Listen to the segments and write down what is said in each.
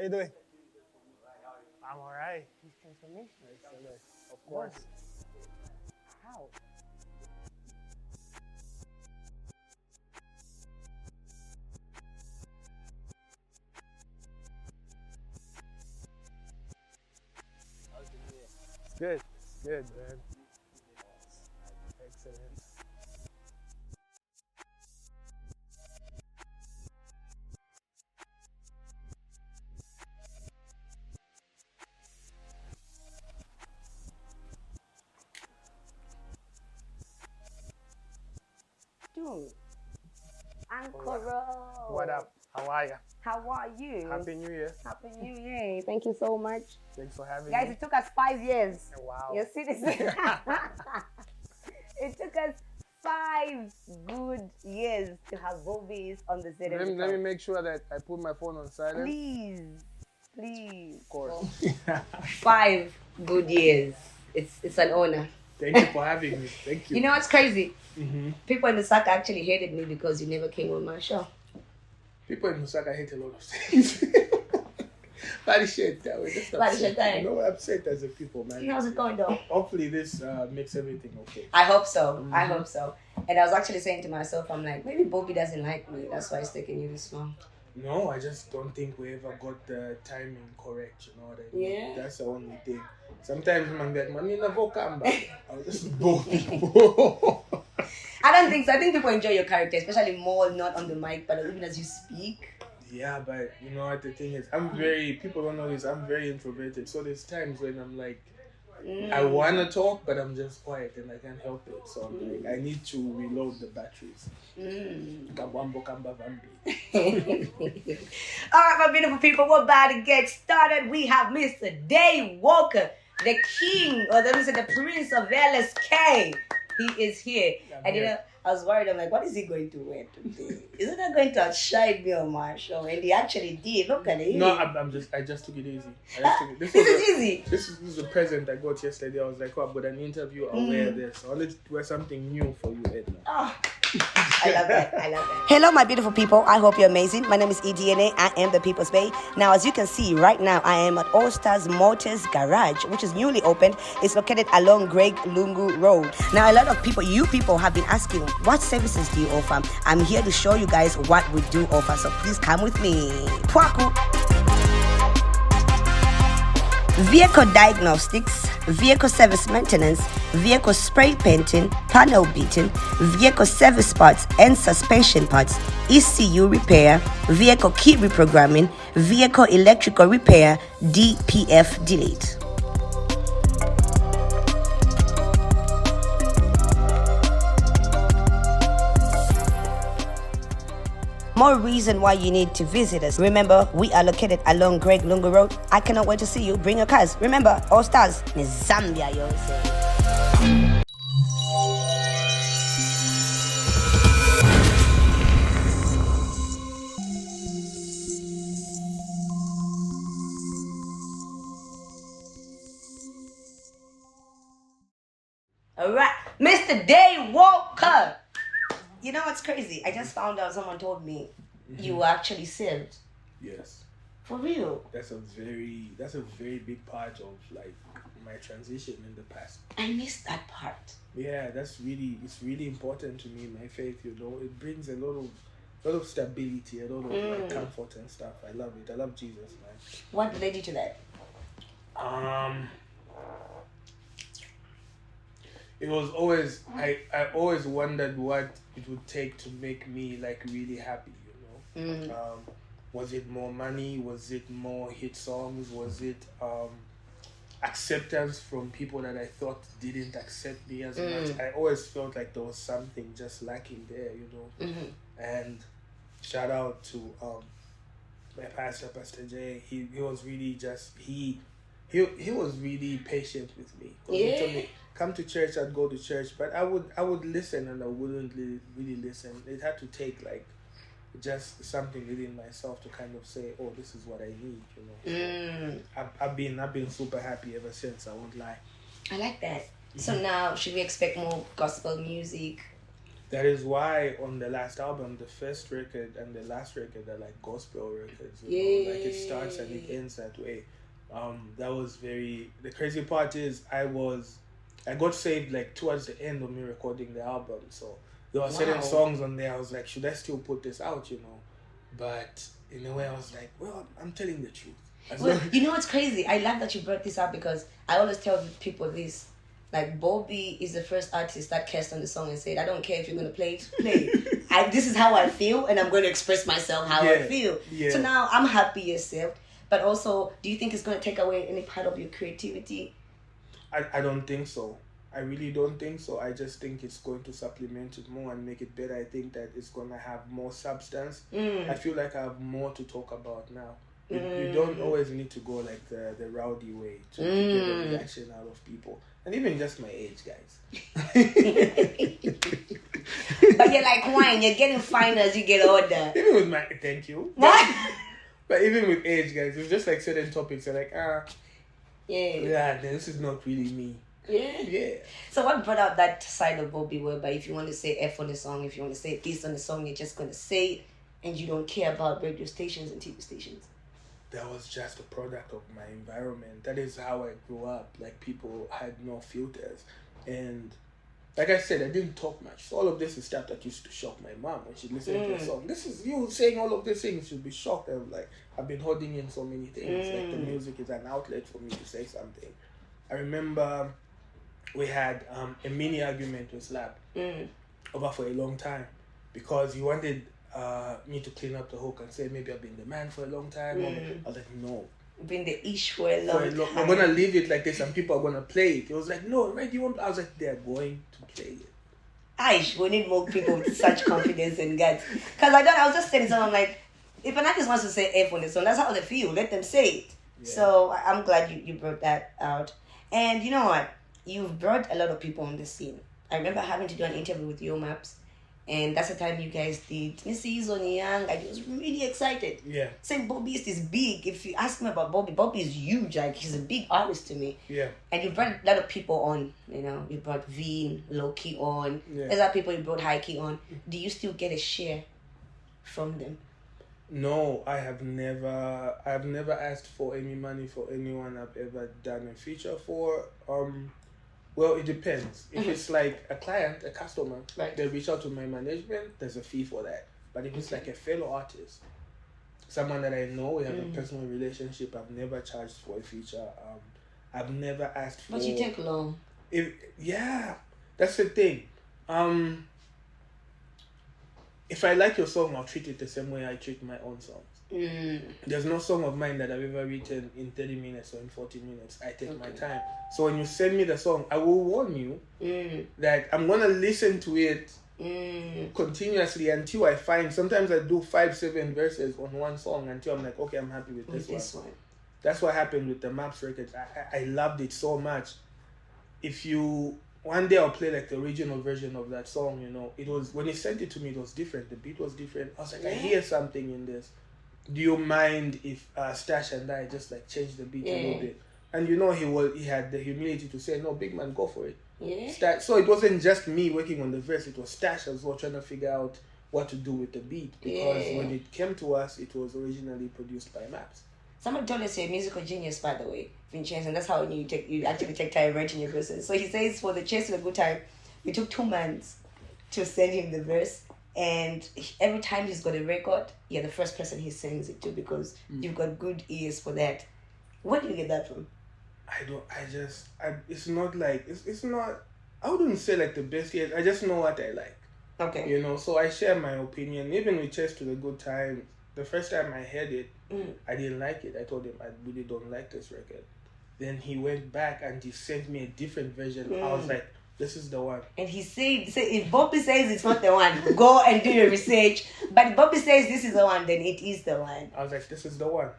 How you doing? I'm all right. This transformation. Excellent. Of course. How? It's good. It's good, man. Excellent. Dude. Uncle Ro. What up? How are you? How are you? Happy New Year. Happy New Year. Thank you so much. Thanks for having Guys, me. it took us 5 years. Wow. You see this? It took us 5 good years to have Bobbies on the ZMB. Let me make sure that I put my phone on silent. Please. Of course. 5 good years. It's an honor. Thank you for having me. Thank you. You know what's crazy? Mm-hmm. People in the Lusaka actually hated me because you never came on my show. People in Lusaka hate a lot of things. Body shit that way. Just Body upset. shit that way. You know, upset as a people, man. How's it going though? Hopefully this makes everything okay. I hope so. I hope so. And I was actually saying to myself, I'm like, maybe Bobby doesn't like me. That's why it's taking you this long. No, I just don't think we ever got the timing correct, you know what I mean? Yeah. That's the only thing. Sometimes man get money in the vocamba. I'll just bore people. I don't think so. I think people enjoy your character, especially more not on the mic, but even as you speak. Yeah, but you know what the thing is? People don't know this, I'm very introverted. So there's times when I'm like, I want to talk, but I'm just quiet and I can't help it. So I'm like, I need to reload the batteries. Kabambo kamba vambi. Alright, my beautiful people, we're about to get started. We have Mr. Day Walker, the king, or let me say the prince of LSK. He is here. And you know, I was worried. I'm like, what is he going to wear today? Isn't that going to outshine me on my show? And he actually did. Look at it. No, I just took it easy. This is easy. This is a present I got yesterday. I was like, oh, I've got an interview. I'll wear this. I wanted to wear something new for you, Edna. Oh. I love that. Hello, my beautiful people. I hope you're amazing. My name is EDNA. I am the People's Bay. Now, as you can see right now, I am at All Stars Motors Garage, which is newly opened. It's located along Greg Lungu Road. Now, a lot of people, you people have been asking, what services do you offer? I'm here to show you guys what we do offer. So please come with me. Pwaku. Vehicle diagnostics, vehicle service maintenance, vehicle spray painting, panel beating, vehicle service parts and suspension parts, ECU repair, vehicle key reprogramming, vehicle electrical repair, DPF delete. More reason why you need to visit us. Remember, we are located along Greg Lungu Road. I cannot wait to see you. Bring your cars. Remember, All Stars in Zambia, you say. All right, Mr. Day Walker. You know what's crazy? I just found out someone told me you were actually saved. Yes. For real? That's a very big part of like my transition in the past. I missed that part. Yeah, it's really important to me, my faith, you know. It brings a lot of stability, a lot of like, comfort and stuff. I love it. I love Jesus, man. What led you to that? It was always I always wondered what it would take to make me like really happy, you know. Was it more money? Was it more hit songs? Was it acceptance from people that I thought didn't accept me as much? I always felt like there was something just lacking there, you know. And shout out to my pastor, Pastor Jay. He was really just he was really patient with me. He told me, come to church, I'd go to church, but I would listen and I wouldn't really listen. It had to take like just something within myself to kind of say, oh, this is what I need, you know. So I've been super happy ever since, I won't lie. I like that. So now, should we expect more gospel music? That is why on the last album, the first record and the last record are like gospel records. You know? Like it starts and it ends that way. That was the crazy part is I got saved like towards the end of me recording the album. So there were certain songs on there I was like, should I still put this out, you know? But in a way I was like, well, I'm telling the truth. Well, you know what's crazy? I love that you brought this up because I always tell people this. Like, Bobby is the first artist that cursed on the song and said, I don't care if you're going to play it, play. This is how I feel, and I'm going to express myself how I feel. Yeah. So now I'm happy yourself. But also, do you think it's going to take away any part of your creativity? I don't think so. I really don't think so. I just think it's going to supplement it more and make it better. I think that it's going to have more substance. I feel like I have more to talk about now. You don't always need to go like the rowdy way to get a reaction out of people. And even just my age, guys. But you're like wine. You're getting finer as you get older. Even with my... Thank you. What? But even with age, guys, it's just like certain topics are like, yeah, this is not really me. Yeah. So what brought out that side of Bobby whereby if you want to say F on the song, if you want to say this on the song, you're just going to say it and you don't care about radio stations and TV stations? That was just a product of my environment. That is how I grew up. Like, people had no filters. And like I said, I didn't talk much. So all of this is stuff that used to shock my mom when she listened to a song. This is you saying all of these things. She'd be shocked. I'm like, I've been holding in so many things. Like, the music is an outlet for me to say something. I remember we had a mini argument with Slap over for a long time because he wanted me to clean up the hook and say maybe I've been the man for a long time. I was like, no. Been the ish for a long time. I'm gonna leave it like this and people are gonna play it. He was like, no, right? You want? I was like, they're going to play it. Aish, we need more people with such confidence and guts. Because I was just saying something, I'm like, if an artist wants to say F on the song, that's how they feel. Let them say it. Yeah. So I'm glad you brought that out. And you know what? You've brought a lot of people on the scene. I remember having to do an interview with Yo Maps. And that's the time you guys did Mrs. Onyang. I was really excited. Yeah. Saying Bobby is big. If you ask me about Bobby is huge. Like, he's a big artist to me. Yeah. And you brought a lot of people on. You know, you brought Veen, Low-Key on. Yeah. There's other people you brought High-Key on. Do you still get a share from them? No, I have never asked for any money for anyone I've ever done a feature for. Well, it depends. If it's like a client, a customer, they reach out to my management, there's a fee for that. But if it's like a fellow artist, someone that I know, we have a personal relationship, I've never charged for a feature. I've never asked for... But you take long. Yeah, that's the thing. If I like your song, I'll treat it the same way I treat my own songs. There's no song of mine that I've ever written in 30 minutes or in 40 minutes. I take my time. So when you send me the song, I will warn you that I'm going to listen to it continuously until I find... Sometimes I do 5-7 verses on one song until I'm like, okay, I'm happy with this one. That's what happened with the Maps records. I loved it so much. One day I'll play like the original version of that song, you know. It was... When he sent it to me, it was different. The beat was different. I was like, I hear something in this. Do you mind if Stash and I just like change the beat a little bit? And you know, he had the humility to say, no, big man, go for it. Yeah. So it wasn't just me working on the verse, it was Stash as well trying to figure out what to do with the beat. Because when it came to us, it was originally produced by Maps. Somebody told us you're a musical genius, by the way, Vincenzo, and that's how you actually take time writing your verses. So he says for the Chase of a Good Time, it took 2 months to send him the verse. And every time he's got a record, you're the first person he sends it to because you've got good ears for that. Where do you get that from? It's not, I wouldn't say like the best ears. I just know what I like. Okay. You know, so I share my opinion. Even with Chase to the Good Time, the first time I heard it, I didn't like it. I told him I really don't like this record. Then he went back and he sent me a different version. I was like, this is the one. And he said, if Bobby says it's not the one, go and do your research. But if Bobby says this is the one, then it is the one. I was like, this is the one.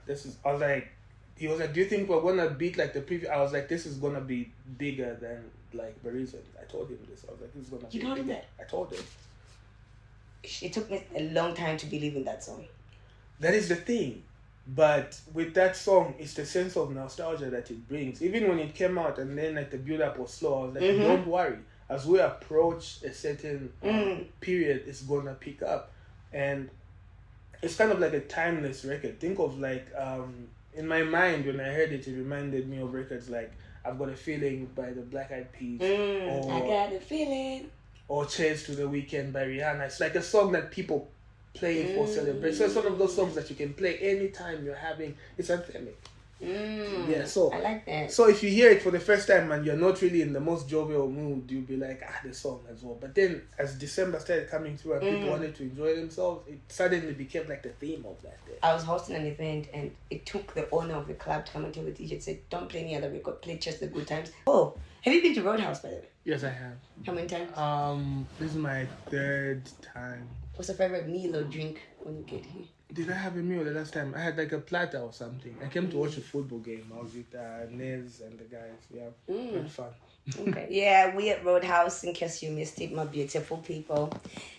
He was like, do you think we're going to beat like the previous? I was like, this is going to be bigger than like the reason. I told him this. I was like, this is going to be bigger. You told him that? I told him. It took me a long time to believe in that song. That is the thing. But with that song, it's the sense of nostalgia that it brings. Even when it came out and then like the build-up was slow, I was like, don't worry. as we approach a certain period, it's gonna pick up, and it's kind of like a timeless record. Think of like in my mind when I heard it, it reminded me of records like I've Got a Feeling by the Black Eyed Peas, or I Got a Feeling, or Chase to the Weekend by Rihanna. It's like a song that people play for celebration. So it's one of those songs that you can play anytime you're having. It's anthemic. Yeah, so I like that. So if you hear it for the first time and you're not really in the most jovial mood, you'll be like, the song as well. But then as December started coming through and people wanted to enjoy themselves, it suddenly became like the theme of that day. I was hosting an event and it took the owner of the club to come and tell the DJ, said, don't play any other record, play just the good times. Oh, have you been to Roadhouse, by the way? Yes, I have. How many times? This is my 3rd time. What's your favorite meal or drink when you get here? Did I have a meal the last time? I had like a platter or something. I came to watch a football game. I was with Nez and the guys. Yeah, had fun. Okay. Yeah, we at Roadhouse, in case you missed it, my beautiful people.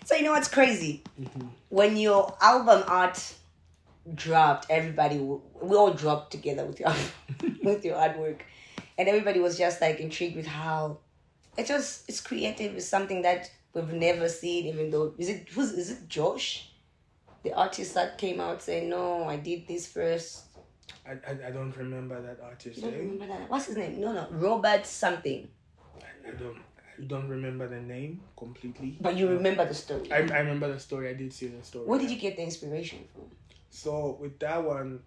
So you know what's crazy? When your album art dropped, we all dropped together with your with your artwork, and everybody was just like intrigued with how it's creative. It's something that we've never seen. Even though is it Josh, the artist that came out saying, no, I did this first? I don't remember that artist. You don't remember that? What's his name? No, Robert something. I don't remember the name completely. But you remember the story. I remember the story. I did see the story. Where did you get the inspiration from? So with that one,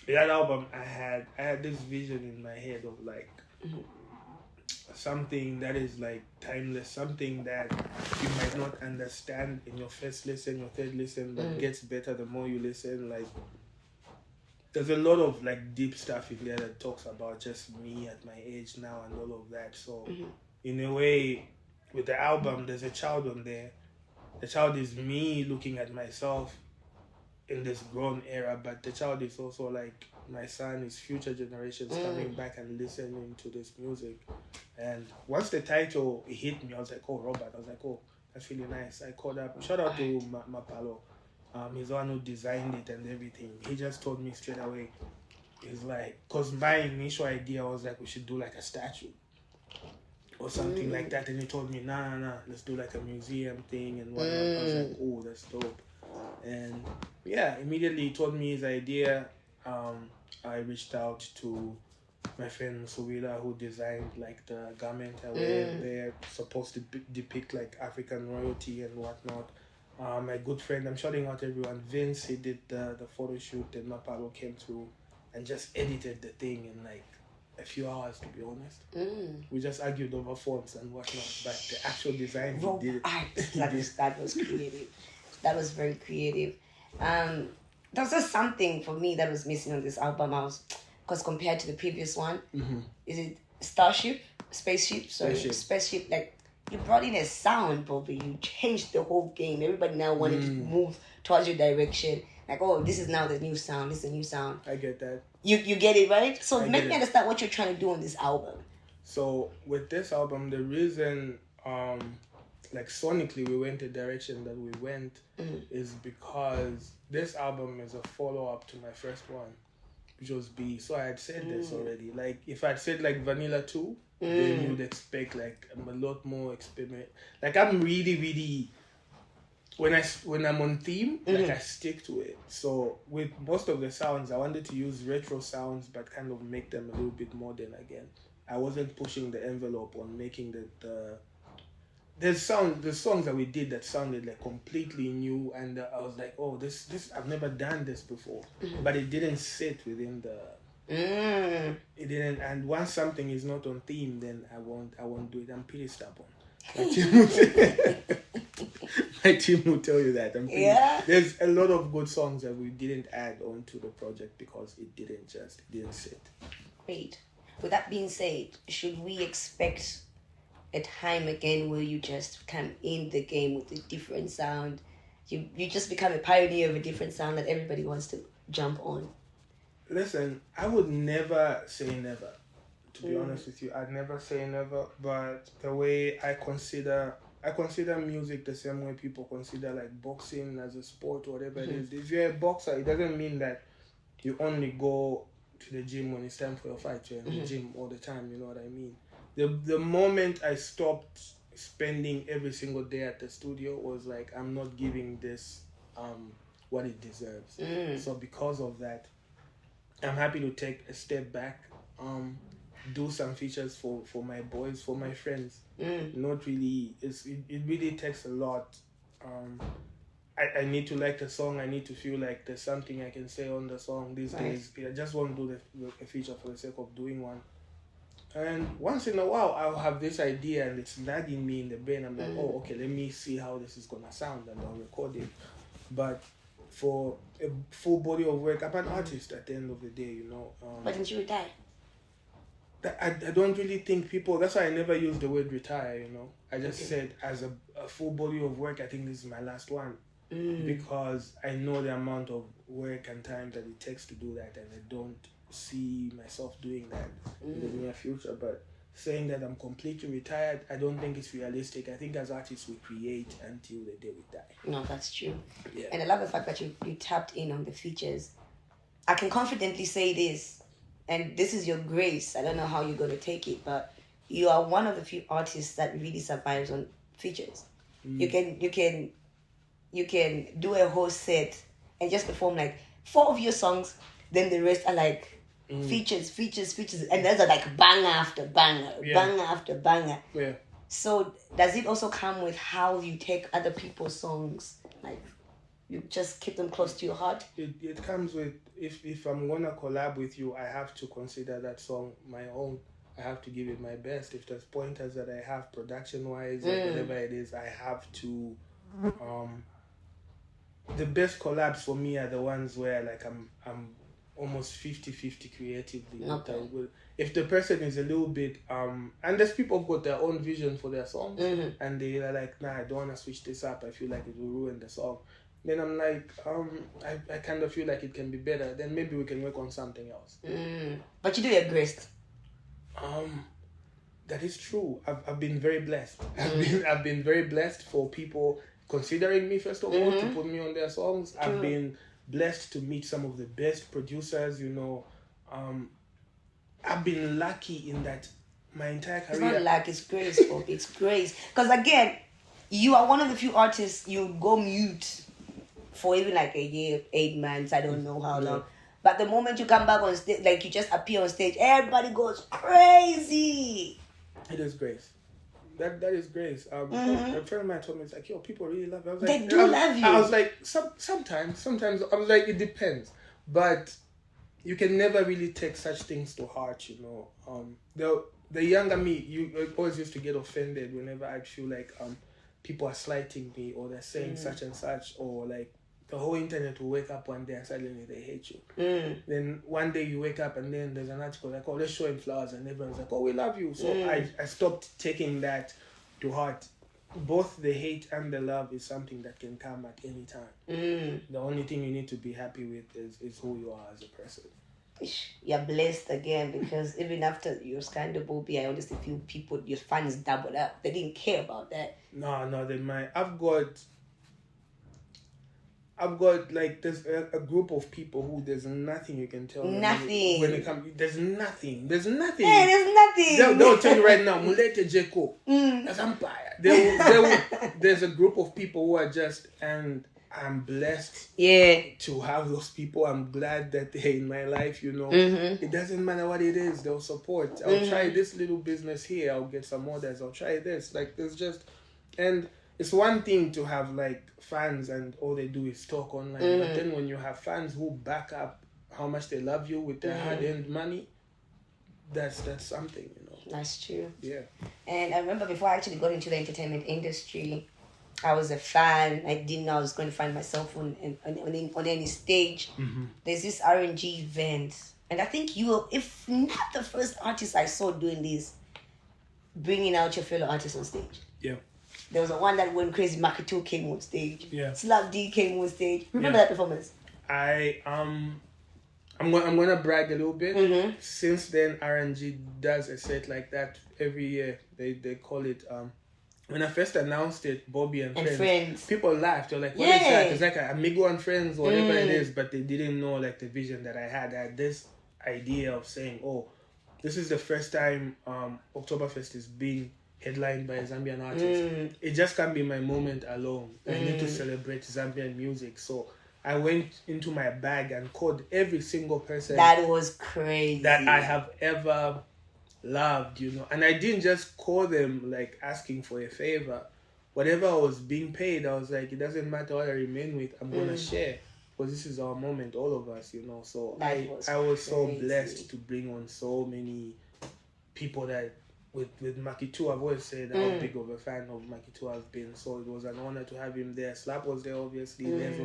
that album, I had this vision in my head of like something that is like timeless, something that you might not understand in your first listen, your third listen, but gets better the more you listen. Like there's a lot of like deep stuff in there that talks about just me at my age now and all of that. So in a way, with the album, there's a child on there. The child is me looking at myself in this grown era, but the child is also like my son, his future generations coming back and listening to this music. And once the title hit me, I was like, oh, Robert. I was like, oh, that's really nice. I called up, shout out to Mapalo. He's the one who designed it and everything. He just told me straight away. He's like, because my initial idea was like, we should do like a statue or something like that. And he told me, nah, let's do like a museum thing and whatnot. I was like, oh, that's dope. And yeah, immediately he told me his idea. I reached out to my friend Suwila, who designed like the garment I wear. They're supposed to depict like African royalty and whatnot. My good friend, I'm shouting out everyone, Vince, he did the photo shoot, and Mapalo came through and just edited the thing in like a few hours, to be honest. We just argued over fonts and whatnot, but the actual design he did. That was creative. That was very creative. There was just something for me that was missing on this album. Because compared to the previous one, is it Spaceship? Like you brought in a sound, Bobby. You changed the whole game. Everybody now wanted to move towards your direction. Like, oh, this is now the new sound. This is the new sound. I get that. You get it, right? So make me understand what you're trying to do on this album. So with this album, the reason, like sonically, we went the direction that we went is because this album is a follow-up to my first one, which was B. So I had said this already. Like, if I'd said like Vanilla 2, then you'd expect like a lot more experiment. Like, I'm really, when I'm on theme, like I stick to it. So with most of the sounds, I wanted to use retro sounds, but kind of make them a little bit modern again. I wasn't pushing the envelope on making the songs that we did that sounded like completely new, and I was like, oh, this I've never done this before, but it didn't sit within it didn't. And once something is not on theme, then I won't do it. I'm pretty stubborn. My team will tell you that. There's a lot of good songs that we didn't add onto the project because it didn't sit. Great. With that being said, should we expect a time again where you just come in the game with a different sound? You just become a pioneer of a different sound that everybody wants to jump on. Listen, I would never say never. To be honest with you, I'd never say never. But the way I consider music the same way people consider like boxing as a sport or whatever it is. If you're a boxer, it doesn't mean that you only go to the gym when it's time for your fight. You're in the gym all the time. You know what I mean? the moment I stopped spending every single day at the studio was like, I'm not giving this what it deserves. So because of that, I'm happy to take a step back, do some features for my boys, for my friends. Not really, it really takes a lot. I need to like the song. I need to feel like there's something I can say on the song these days. I just want to do a feature for the sake of doing one. And once in a while, I'll have this idea and it's nagging me in the brain. I'm like, oh, okay, let me see how this is going to sound, and I'll record it. But for a full body of work, I'm an artist at the end of the day, you know. But didn't you retire? I don't really think people, that's why I never use the word retire, you know. I just said as a full body of work, I think this is my last one. Because I know the amount of work and time that it takes to do that, and I don't see myself doing that in the near future. But saying that I'm completely retired, I don't think it's realistic. I think as artists we create until the day we die. No, that's true. Yeah. And I love the fact that you tapped in on the features. I can confidently say this, and this is your grace. I don't know how you're going to take it, but you are one of the few artists that really survives on features. You can do a whole set and just perform like 4 of your songs, then the rest are like features, and those are like banger after banger, banger after banger. Yeah. So does it also come with how you take other people's songs? Like you just keep them close to your heart? It comes with, if I'm gonna collab with you, I have to consider that song my own. I have to give it my best. If there's pointers that I have production wise or whatever it is, I have to the best collabs for me are the ones where like I'm almost 50-50 creatively. Okay. If the person is a little bit and there's people who've got their own vision for their songs and they are like, nah, I don't want to switch this up, I feel like it will ruin the song, then I'm like, I kind of feel like it can be better, then maybe we can work on something else. But you do your best. That is true. I've been very blessed. I've been very blessed for people considering me, first of all, to put me on their songs. True. I've been blessed to meet some of the best producers, you know. I've been lucky in that my entire career. It's not luck, it's grace, Bob. It's grace. Because again, you are one of the few artists, you go mute for even like a year, 8 months, I don't know how long. But the moment you come back on stage, like you just appear on stage, everybody goes crazy. It is grace. That is grace. A friend of mine told me, it's like, yo, people really love you. I was like, they do love you. I was like, sometimes. I was like, it depends. But you can never really take such things to heart, you know. The younger me, you always used to get offended whenever I feel like people are slighting me or they're saying such and such, or like the whole internet will wake up one day and suddenly they hate you. Then one day you wake up and then there's an article like, oh, let's show him flowers, and everyone's like, oh, we love you. So I stopped taking that to heart. Both the hate and the love is something that can come at any time. The only thing you need to be happy with is who you are as a person. You're blessed again, because even after your scandal, Bobby, I honestly feel people, your fans doubled up. They didn't care about that. No, they might. I've got like, there's a group of people who there's nothing you can tell them. Nothing. When it comes, there's nothing. Hey, there's nothing. They'll tell you right now, Mulete Jeko, that's Empire. There's a group of people who are just, and I'm blessed to have those people. I'm glad that they're in my life, you know. It doesn't matter what it is, they'll support. I'll try this little business here, I'll get some orders, I'll try this. Like, there's just, and it's one thing to have like fans and all they do is talk online, but then when you have fans who back up how much they love you with their hard-earned money, that's something, you know. That's true. Yeah. And I remember before I actually got into the entertainment industry, I was a fan. I didn't know I was going to find myself on any stage. There's this R&G event, and I think you were, if not the first artist I saw doing this, bringing out your fellow artists on stage. Yeah. There was a one that went crazy. Market 2 came on stage. Yeah. Slap D came on stage. Remember that performance? I'm gonna brag a little bit. Since then, R&G does a set like that every year. They call it when I first announced it, Bobby and Friends. People laughed. They're like, "What is that?" It's like Amigo and Friends, whatever it is. But they didn't know like the vision that I had. I had this idea of saying, "Oh, this is the first time Oktoberfest is being headlined by a Zambian artist. It just can't be my moment alone. I need to celebrate Zambian music. So I went into my bag and called every single person that was crazy that I have ever loved, you know. And I didn't just call them like asking for a favor. Whatever I was being paid, I was like, it doesn't matter what I remain with, I'm gonna share, because this is our moment, all of us, you know. So I was so blessed to bring on so many people that with Makitu, I've always said how big of a fan of Makitu I've been. So it was an honor to have him there. Slap was there, obviously. Nez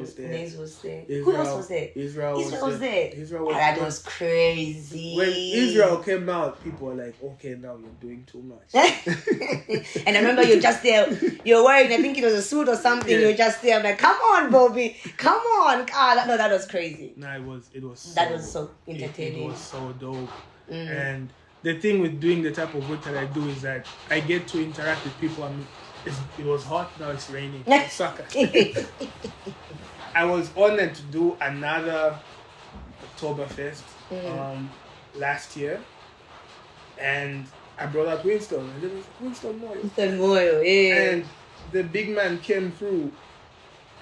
was there. Who else was there? Israel was there. That was crazy. When Israel came out, people were like, okay, now you're doing too much. And I remember you're just there. You're wearing, I think it was a suit or something. Yeah. You're just there. I'm like, come on, Bobby. Come on. No, that was crazy. No, it was that was so entertaining. It was so dope. And the thing with doing the type of work that I do is that I get to interact with people. It was hot, now it's raining. Sucker. I was honored to do another Oktoberfest last year, and I brought out Winston, and it was Winston Moyo. Yeah. And the big man came through,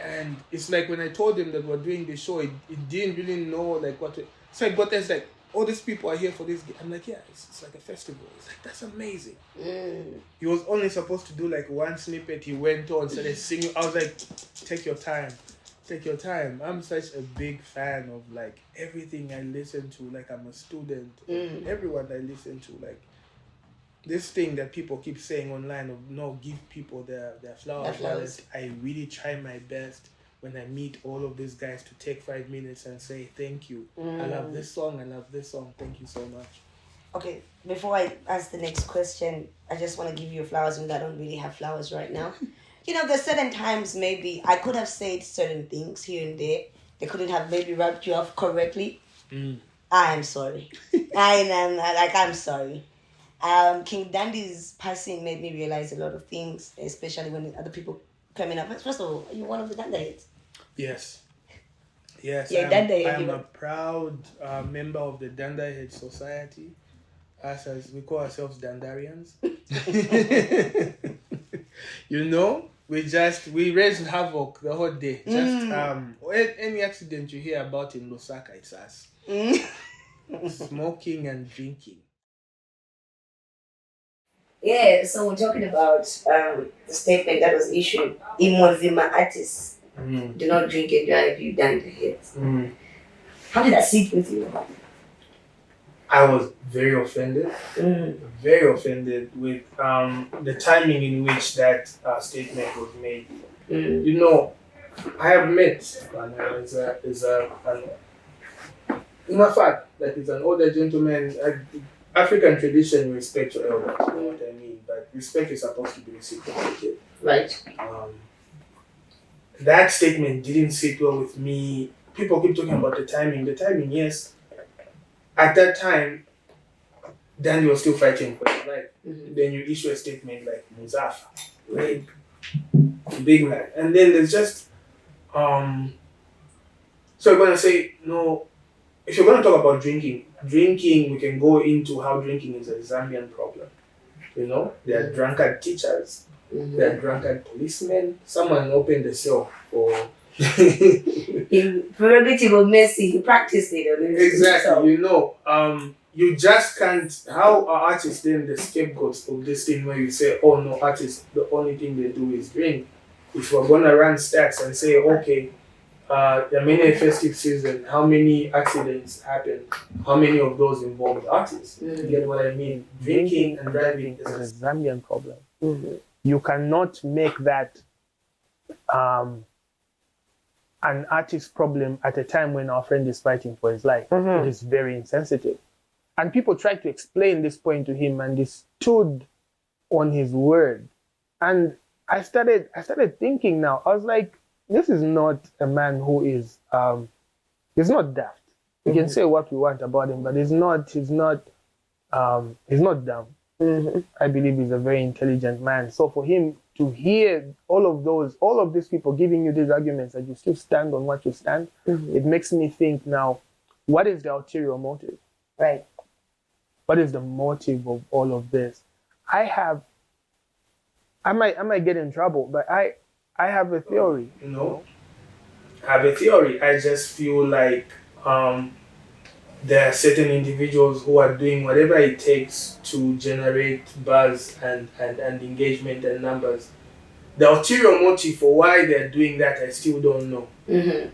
and it's like when I told him that we're doing the show, it didn't really know like what to. So I got this like, all these people are here for this. I'm like, yeah, it's like a festival. It's like, that's amazing. He was only supposed to do like one snippet. He went on, started singing. I was like, take your time. Take your time. I'm such a big fan of like everything I listen to. Like I'm a student. Everyone I listen to. Like this thing that people keep saying online of no, give people their flowers. I really try my best when I meet all of these guys to take 5 minutes and say thank you. I love this song. Thank you so much. Okay, before I ask the next question, I just want to give you flowers, and I don't really have flowers right now. You know, there's certain times maybe I could have said certain things here and there. They couldn't have maybe wrapped you off correctly. I'm sorry. I'm sorry. King Dandy's passing made me realize a lot of things, especially when other people coming up. First of all, are you one of the Dandaheads? Yes. Yeah, I am a proud member of the Dandahead Society. Us as we call ourselves Dandarians. You know, we raise havoc the whole day. Just any accident you hear about in Lusaka, it's us. Smoking and drinking. Yeah, so we're talking about the statement that was issued. Imwazima artists do not drink and drive, you Dandaheads. How did that sit with you? I was very offended. Very offended with the timing in which that statement was made. You know, I have met in fact, that is an older gentleman. African tradition, respect your elders, you know what I mean? But respect is supposed to be reciprocated. Right. That statement didn't sit well with me. People keep talking about the timing. The timing, yes. At that time, Danny was still fighting for his life. Then you issue a statement like Muzafa, right? Big man. And then there's just, so you're going to say, no, if you're going to talk about drinking, we can go into how drinking is a Zambian problem. You know, there are drunkard teachers, there are drunkard policemen. Someone opened the cell for... In prerogative of mercy, he practiced it. Exactly, so. You know, you just can't... How are artists then the scapegoats of this thing where you say, oh no, artists, the only thing they do is drink? If we're going to run stats and say, okay, the many festive season, how many accidents happen? How many of those involved artists? You get what I mean? Drinking and driving is a Zambian problem. You cannot make that an artist problem at a time when our friend is fighting for his life. It is very insensitive. And people tried to explain this point to him, and he stood on his word. And I started thinking now, I was like, this is not a man who is, he's not daft. We can say what we want about him, but he's not dumb. I believe he's a very intelligent man. So for him to hear all of these people giving you these arguments and you still stand on what you stand, it makes me think now, what is the ulterior motive? Right. what is the motive of all of this? I might get in trouble, but I have a theory, you know. I have a theory. I just feel like there are certain individuals who are doing whatever it takes to generate buzz and engagement and numbers. The ulterior motive for why they're doing that, I still don't know. Mm-hmm.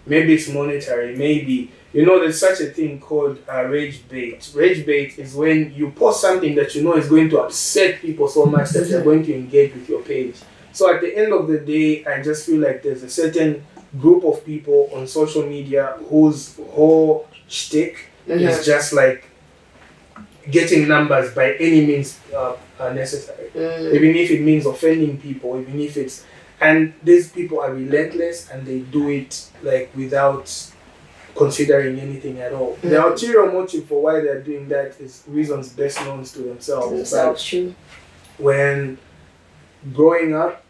Maybe it's monetary, maybe. You know, there's such a thing called rage bait. Rage bait is when you post something that you know is going to upset people so much that they're going to engage with your page. So at the end of the day, I just feel like there's a certain group of people on social media whose whole shtick is just like getting numbers by any means necessary. Even if it means offending people, even if it's... And these people are relentless and they do it like without considering anything at all. The ulterior motive for why they're doing that is reasons best known to themselves. That's true. When growing up,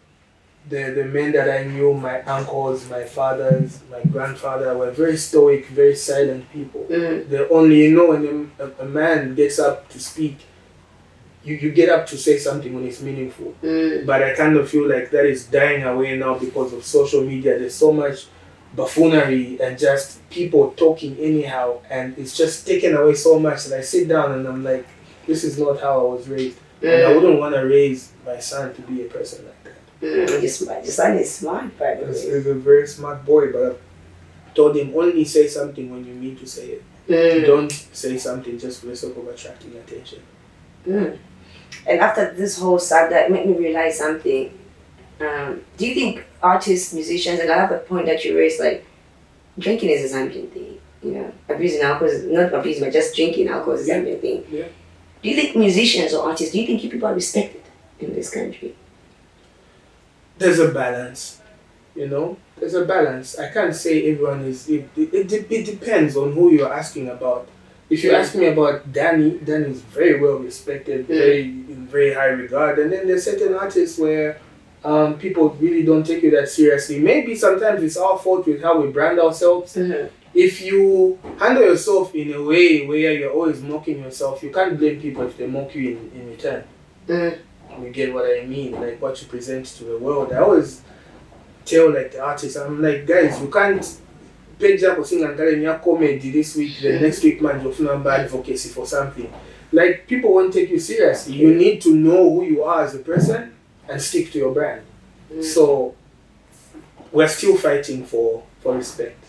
the men that I knew, my uncles, my fathers, my grandfather, were very stoic, very silent people. The only, you know, when a man gets up to speak, you get up to say something when it's meaningful. But I kind of feel like that is dying away now because of social media. There's so much buffoonery and just people talking anyhow, and it's just taken away so much that I sit down and I'm like, this is not how I was raised. And I wouldn't want to raise my son to be a person like that. Your son is smart, by the way. He's a very smart boy, but I told him only say something when you mean to say it. Don't say something just for the sake of attracting attention. And after this whole saga, it made me realize something. Do you think artists, musicians, and I love the point that you raised, like, drinking is a Zambian thing, you know? Abusing alcohol is, not abusing, but just drinking alcohol is a Zambian thing. Yeah. Do you think musicians or artists, do you think people are respected in this country? There's a balance, you know? There's a balance. I can't say everyone is... It depends on who you're asking about. If you ask me about Danny is very well respected, in very high regard. And then there's certain artists where people really don't take you that seriously. Maybe sometimes it's our fault with how we brand ourselves. If you handle yourself in a way where you're always mocking yourself, you can't blame people if they mock you in return. You get what I mean? Like what you present to the world. I always tell like the artists, I'm like, guys, you can't page up or sing and carry your comedy this week, the next week man you're feeling bad advocacy for something. Like people won't take you seriously. You need to know who you are as a person and stick to your brand. So we're still fighting for respect.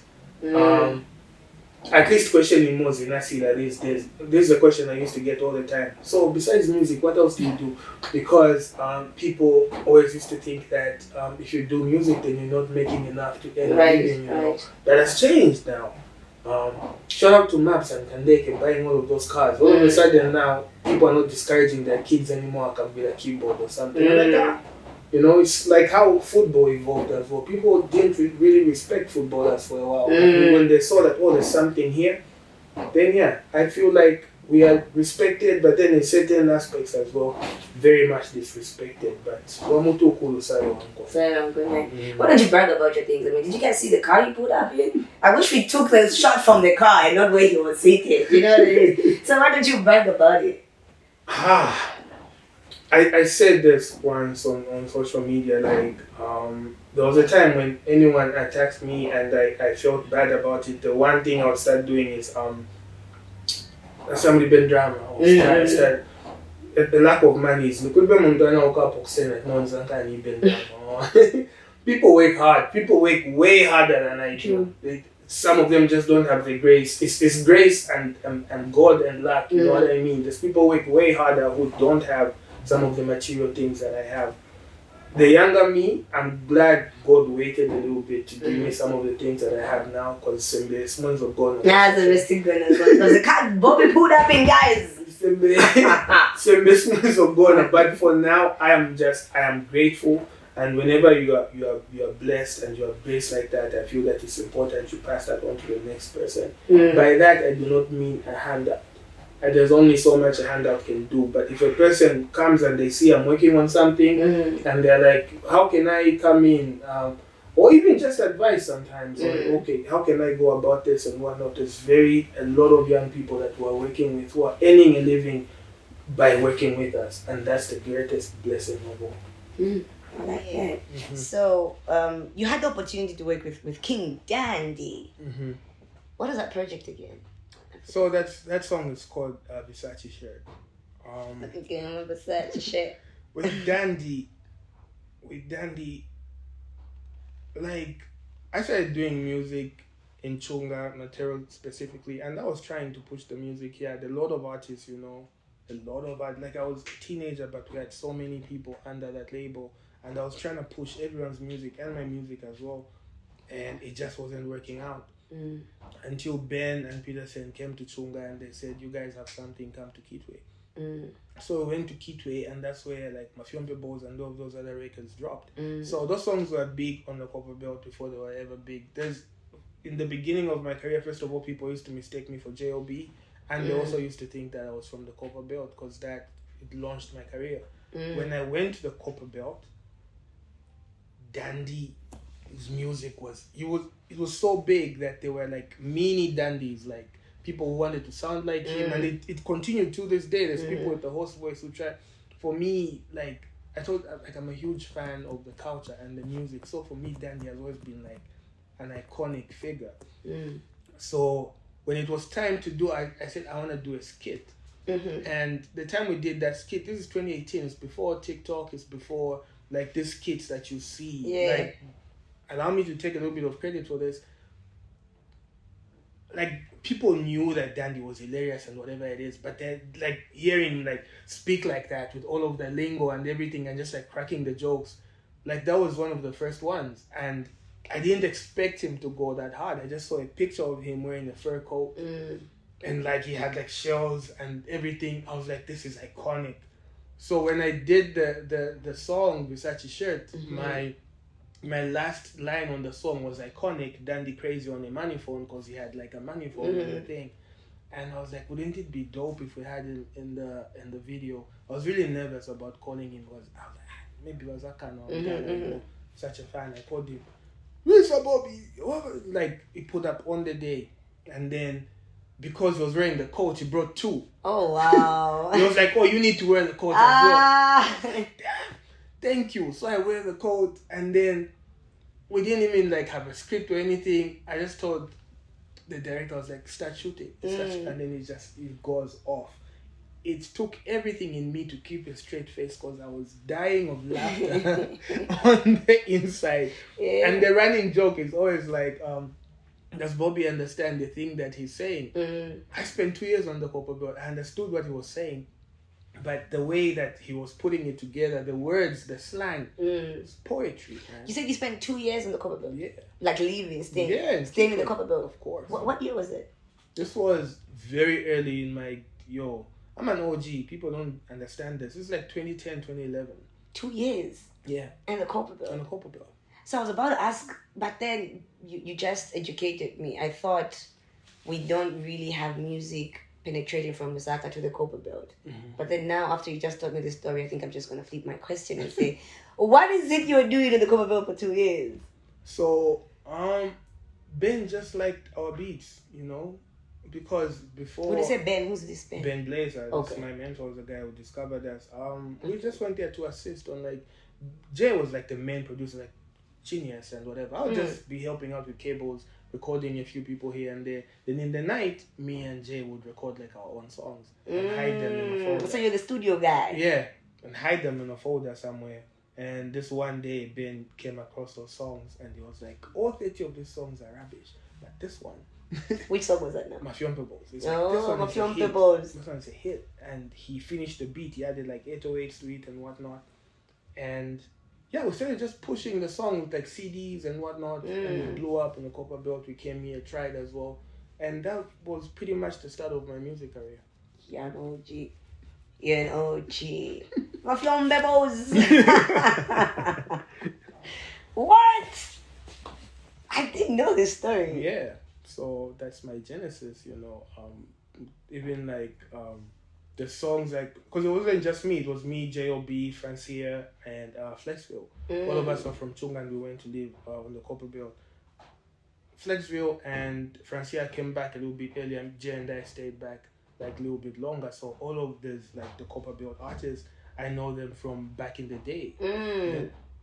At least questioning more Zinasila these days. This is a question I used to get all the time. So besides music, what else do you do? Because people always used to think that if you do music, then you're not making enough to earn a living. You know? That has changed now. Shout out to Maps and Kandeke buying all of those cars. All of a sudden now, people are not discouraging their kids anymore. I can be a keyboard or something like that. You know, it's like how football evolved as well. People didn't really respect footballers for a while. When they saw that, oh, there's something here, then yeah, I feel like we are respected, but then in certain aspects as well, very much disrespected. But why don't you brag about your things? I mean, did you guys see the car you put up in? I wish we took the shot from the car and not where he was seated. You know what I mean? So why don't you brag about it? I said this once on social media, like, there was a time when anyone attacked me and I felt bad about it. The one thing I would start doing is, somebody been drama. The lack of money is, people work hard. People work way harder than I do. Some of them just don't have the grace. It's grace and God and luck, you know what I mean? There's people work way harder who don't have some of the material things that I have. The younger me, I'm glad God waited a little bit to give me some of the things that I have now, because some months are gone. Yeah, the rest is gone as well. Because the cat Bobby put up in, guys. Some months are gone, but for now, I am grateful. And whenever you are blessed and you are blessed like that, I feel that it's important you pass that on to the next person. By that, I do not mean a handout. There's only so much a handout can do. But if a person comes and they see I'm working on something and they're like, how can I come in? or even just advice sometimes. Like, okay, how can I go about this and whatnot? There's a lot of young people that we're working with who are earning a living by working with us, and that's the greatest blessing of all. I like that. So you had the opportunity to work with King Dandy. What is that project again? So that song is called Versace Shirt. Again, Versace Shirt. With Dandy, like, I started doing music in Chunga, Material specifically, and I was trying to push the music here. Had a lot of artists, like I was a teenager, but we had so many people under that label, and I was trying to push everyone's music and my music as well, and it just wasn't working out. Until Ben and Peterson came to Chunga and they said, you guys have something, come to Kitwe. So we went to Kitwe, and that's where like Mafyompe Balls and all of those other records dropped. So those songs were big on the Copperbelt before they were ever big. In the beginning of my career, first of all, people used to mistake me for J.O.B. And they also used to think that I was from the Copperbelt because it launched my career. When I went to the Copperbelt, Dandy's music it was so big that they were like mini dandies, like people who wanted to sound like him, and it continued to this day. There's people with the host voice who try. For me, like I told, like I'm a huge fan of the culture and the music. So for me, Dandy has always been like an iconic figure. So when it was time to do, I said I want to do a skit. And the time we did that skit, this is 2018. It's before TikTok. It's before like these skits that you see. Like, allow me to take a little bit of credit for this. Like, people knew that Dandy was hilarious and whatever it is, but they're like hearing like speak like that with all of the lingo and everything and just like cracking the jokes. Like, that was one of the first ones, and I didn't expect him to go that hard. I just saw a picture of him wearing a fur coat and like he had like shells and everything. I was like, this is iconic. So when I did the song Versace Shirt, my last line on the song was iconic, Dandy crazy on a money phone, because he had like a money phone and everything. And I was like, wouldn't it be dope if we had him in the video? I was really nervous about calling him because I was like, maybe it was that kind of such a fan. I called him, Mr. Bobby, like he put up on the day, and then because he was wearing the coat, he brought two. Oh wow! He was like, oh, you need to wear the coat as well. Like, damn, thank you. So I wear the coat, and then we didn't even like have a script or anything. I just told the director, I was like, start shooting. And then it goes off. It took everything in me to keep a straight face because I was dying of laughter on the inside. And the running joke is always like, does Bobby understand the thing that he's saying? I spent 2 years on the Copperbelt. I understood what he was saying. But the way that he was putting it together, the words, the slang, it's poetry, man. You said you spent 2 years in the Copperbelt? Yeah. Like staying in the Copperbelt? Of course. What year was it? This was very early in my, I'm an OG. People don't understand this. This is like 2010, 2011. 2 years? Yeah. And the Copperbelt? And the Copperbelt. So I was about to ask, but then you just educated me. I thought we don't really have music penetrating from Lusaka to the Copperbelt. But then now, after you just told me this story, I think I'm just going to flip my question and say, what is it you're doing in the Copperbelt for 2 years? So, Ben just liked our beats, because before... When you say Ben, who's this Ben? Ben Blazer. Okay. This, my mentor was the guy who discovered us. We just went there to assist on, like... Jay was, like, the main producer, like, genius and whatever. I'll just be helping out with cables, recording a few people here and there. Then in the night, me and Jay would record like our own songs and hide them in a folder. So you're the studio guy? Yeah, and hide them in a folder somewhere. And this one day, Ben came across those songs and he was like, all 30 of these songs are rubbish, but this one... Which song was that now? Mafyompe Balls. This Mafyompe Balls. This one's a hit. And he finished the beat. He added like 808s to it and whatnot. And... yeah, we started just pushing the song with like CDs and whatnot, and it blew up in the Copperbelt. We came here, tried as well, and that was pretty much the start of my music career. You're an OG. You're an OG. Mafyompe Balls. What? I didn't know this story. Yeah, so that's my genesis, even like the songs, like, because it wasn't just me, it was me, J.O.B., Francia, and Flexville. All of us were from Chunga, and we went to live on the Copperbelt. Flexville and Francia came back a little bit earlier, and Jay and I stayed back like a little bit longer. So all of this, like the Copperbelt artists, I know them from back in the day.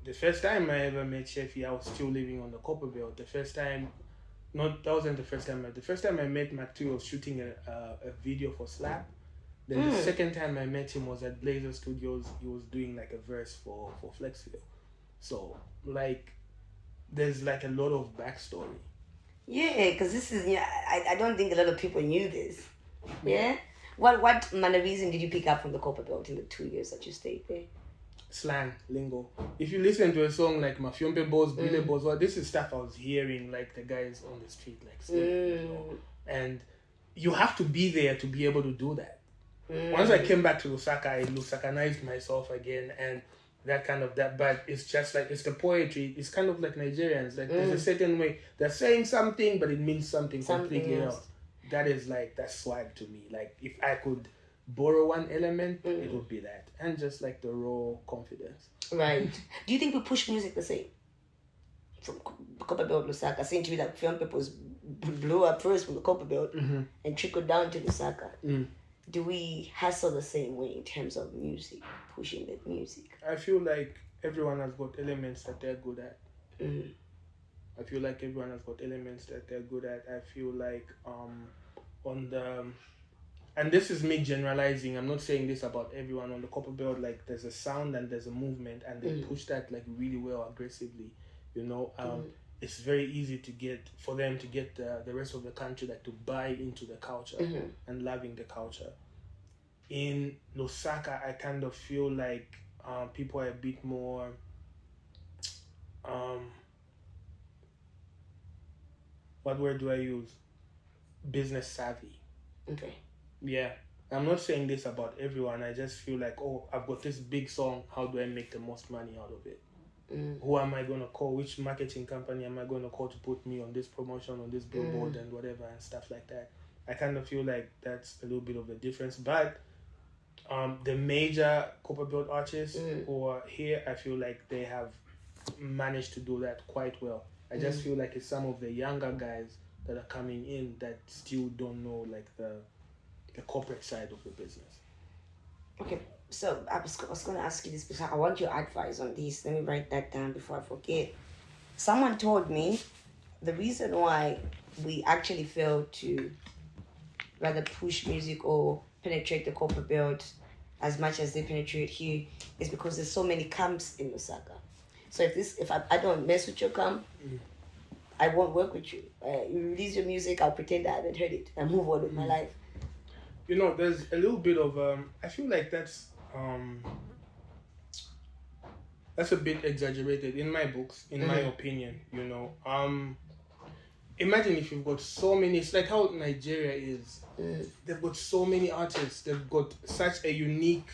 The first time I ever met Sheffy, I was still living on the Copperbelt. The first time I met Mac2, I was shooting a video for Slap. Then the second time I met him was at Blazer Studios. He was doing like a verse for Flexville. So like, there's like a lot of backstory. Yeah, because this is, I don't think a lot of people knew this. Yeah? What mannerism did you pick up from the Copperbelt in the 2 years that you stayed there? Slang, lingo. If you listen to a song like Mafyompe Boss, Bile Boss, well, this is stuff I was hearing like the guys on the street like saying, And you have to be there to be able to do that. Once I came back to Lusaka, I Lusakanized myself again, and that kind of that, but it's just like, it's the poetry. It's kind of like Nigerians. Like there's a certain way they're saying something, but it means something completely else. That is like, that's swag to me. Like if I could borrow one element, it would be that, and just like the raw confidence. Right. Do you think we push music the same? From Copperbelt, Lusaka, seeing to me that film people blew up first from the Copperbelt and trickled down to Lusaka. Do we hustle the same way in terms of music, pushing that music? I feel like everyone has got elements that they're good at. I feel like everyone has got elements that they're good at. I feel like on the, and this is me generalizing, I'm not saying this about everyone on the Copperbelt, like there's a sound and there's a movement, and they push that like really well, aggressively, you know. It's very easy for them to get the rest of the country like to buy into the culture and loving the culture. In Lusaka, I kind of feel like people are a bit more what word do I use? Business savvy. Okay. Yeah. I'm not saying this about everyone. I just feel like, oh, I've got this big song. How do I make the most money out of it? Who am I going to call? Which marketing company am I going to call to put me on this promotion, on this billboard and whatever and stuff like that? I kind of feel like that's a little bit of the difference. But the major Copperbelt artists who are here, I feel like they have managed to do that quite well. I just feel like it's some of the younger guys that are coming in that still don't know like the corporate side of the business. Okay, so I was going to ask you this because I want your advice on this. Let me write that down before I forget. Someone told me the reason why we actually fail to rather push music or penetrate the Copperbelt as much as they penetrate here is because there's so many camps in Lusaka. So if I don't mess with your camp, I won't work with you. You release your music, I'll pretend I haven't heard it and move on with my life. You know, there's a little bit of I feel like that's a bit exaggerated in my books, in my opinion. You know, imagine if you've got so many. It's like how Nigeria is. They've got so many artists. They've got such a unique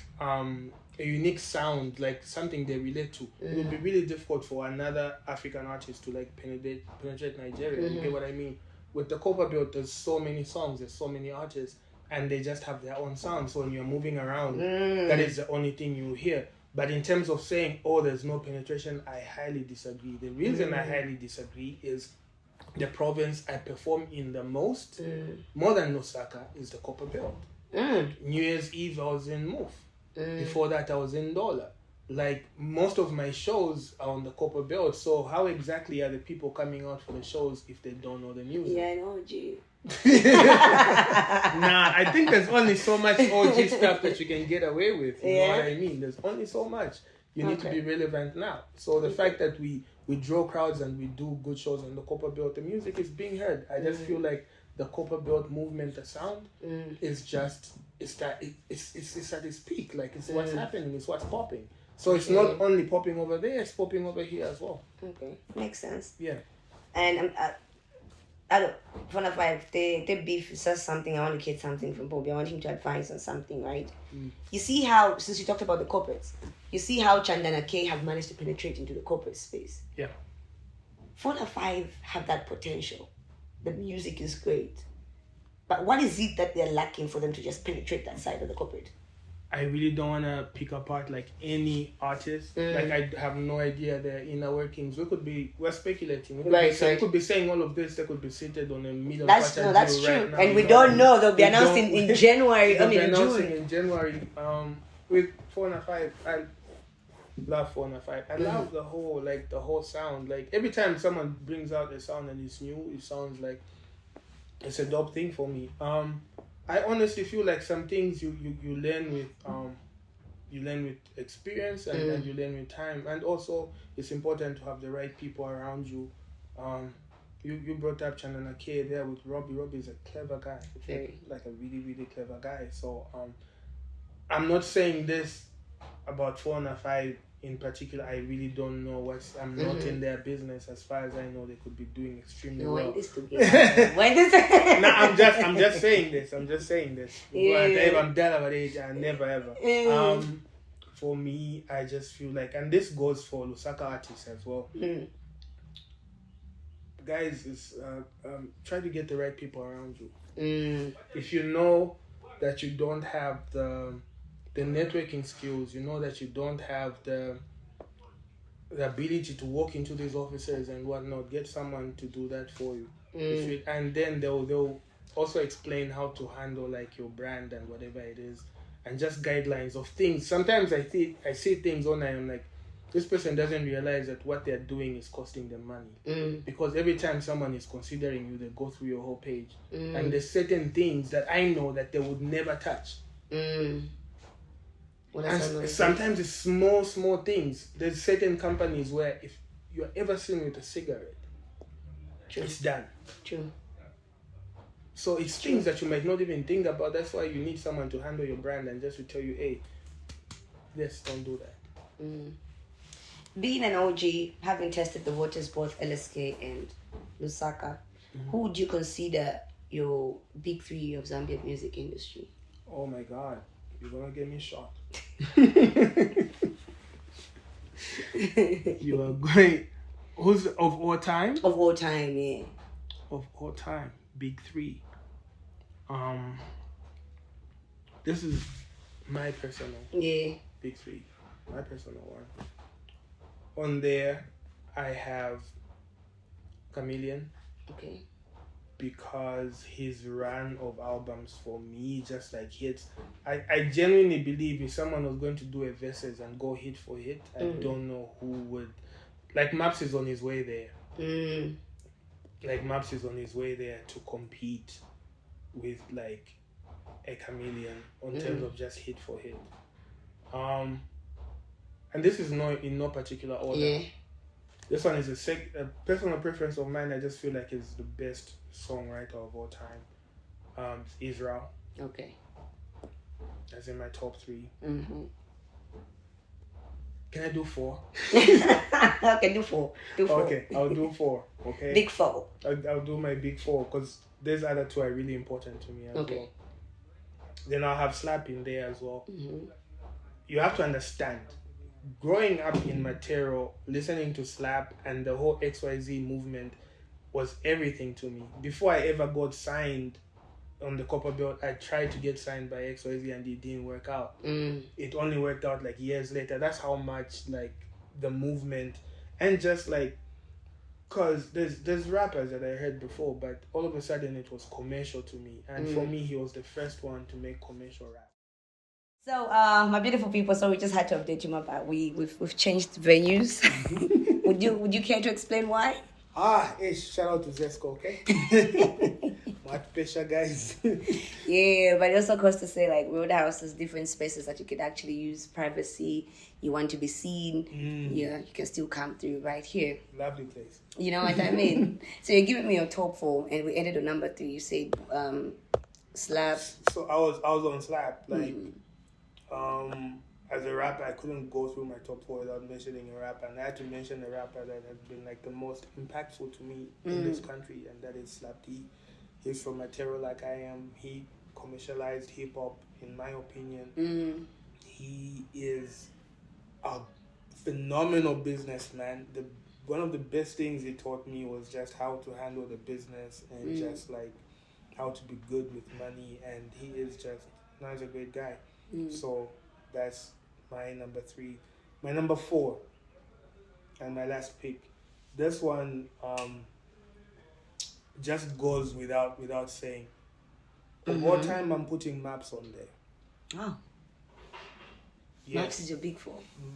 sound, like something they relate to. It would be really difficult for another African artist to like penetrate Nigeria. You get what I mean? With the Copperbelt, there's so many songs, there's so many artists, and they just have their own sound. So when you're moving around, that is the only thing you hear. But in terms of saying, oh, there's no penetration, I highly disagree. The reason I highly disagree is the province I perform in the most, more than Lusaka, is the Copperbelt. New Year's Eve, I was in Move. Before that, I was in Dollar. Like, most of my shows are on the Copperbelt, so how exactly are the people coming out for the shows if they don't know the music? Yeah, I know, G. Nah, I think there's only so much OG stuff that you can get away with. You know what I mean? There's only so much. You need to be relevant now. So the fact that we draw crowds and we do good shows on the Copperbelt, the music is being heard. I just feel like the Copperbelt movement, the sound, is just, it's at its peak. Like, it's what's happening, it's what's popping. So it's not only popping over there, it's popping over here as well. Okay, makes sense. Yeah. And I don't, one of my, they beef says something, I want to get something from Bobby. I want him to advise on something, right? You see how, since you talked about the corporates, you see how Chandana K have managed to penetrate into the corporate space. Yeah. 4 or 5 have that potential. The music is great. But what is it that they're lacking for them to just penetrate that side of the corporate? I really don't want to pick apart like any artist. Like I have no idea their inner workings. We're speculating. We could be saying all of this. They could be seated on a middle. That's true. Right now, and we don't know. They'll be announcing in January. In June. In January. With 405, I love 405. I love the whole sound. Like every time someone brings out a sound and it's new, it sounds like it's a dope thing for me. I honestly feel like some things you learn with experience and you learn with time, and also it's important to have the right people around you. You brought up Chanana K there with Robbie. Robbie is a clever guy, like a really really clever guy. So I'm not saying this about 405 in particular. I really don't know I'm not in their business. As far as I know, they could be doing extremely well. When this together? No, I'm just saying this. Yeah. I'm dead about age. I never ever. For me, I just feel like, and this goes for Lusaka artists as well. Guys, is try to get the right people around you. If you know that you don't have the networking skills, you know that you don't have the ability to walk into these offices and whatnot, get someone to do that for you. And then they'll also explain how to handle like your brand and whatever it is, and just guidelines of things. Sometimes I see things online, I'm like, this person doesn't realize that what they're doing is costing them money. Because every time someone is considering you, they go through your whole page. And there's certain things that I know that they would never touch. And sometimes it's small things. There's certain companies where if you're ever seen with a cigarette, it's done. True. So it's things that you might not even think about. That's why you need someone to handle your brand and just to tell you, hey, yes, don't do that. Being an OG, having tested the waters both LSK and Lusaka, who would you consider your big three of Zambian music industry? Oh my God, you're gonna get me shot. You are great. Who's of all time? Of all time, yeah. Of all time, big three. This is my personal. Yeah. Big three. My personal one. On there, I have Chameleon. Okay. Because his run of albums for me just like hits. I genuinely believe if someone was going to do a verses and go hit for hit, I don't know who would. Like Maps is on his way there. Like Maps is on his way there to compete with like a Chameleon on terms of just hit for hit. And this is in no particular order. Yeah. This one is a personal preference of mine. I just feel like it's the best songwriter of all time. Israel. Okay. That's in my top 3. Can I do 4? Okay, do 4. Okay, I'll do 4. Okay. Big 4. I'll do my big 4 because these other 2 are really important to me as well. Then I'll have Slap in there as well. You have to understand. Growing up in Matero, listening to Slap and the whole XYZ movement was everything to me. Before I ever got signed on the Copperbelt, I tried to get signed by XYZ and it didn't work out. It only worked out like years later. That's how much like the movement and just like, cause there's rappers that I heard before, but all of a sudden it was commercial to me. And for me, he was the first one to make commercial rap. So, my beautiful people, so we just had to update you about we've changed venues. Would you care to explain why? Shout out to Zesco, okay? Much pressure, guys. Yeah, but it also goes to say like Roadhouse has different spaces that you could actually use privacy. You want to be seen, yeah, you can still come through right here. Lovely place. You know what I mean? So you're giving me your top 4, and we ended on number 3. You said Slap. So I was on Slap, like. As a rapper, I couldn't go through my top 4 without mentioning a rapper, and I had to mention a rapper that has been like the most impactful to me in this country, and that is Slap D. He's from Matero like I am. He commercialized hip hop, in my opinion. He is a phenomenal businessman. One of the best things he taught me was just how to handle the business and just like how to be good with money, and he's a great guy. So that's my number 3. My number 4, and my last pick. This one just goes without saying. Of all time, I'm putting Maps on there. Oh. Yes. Maps is your big 4.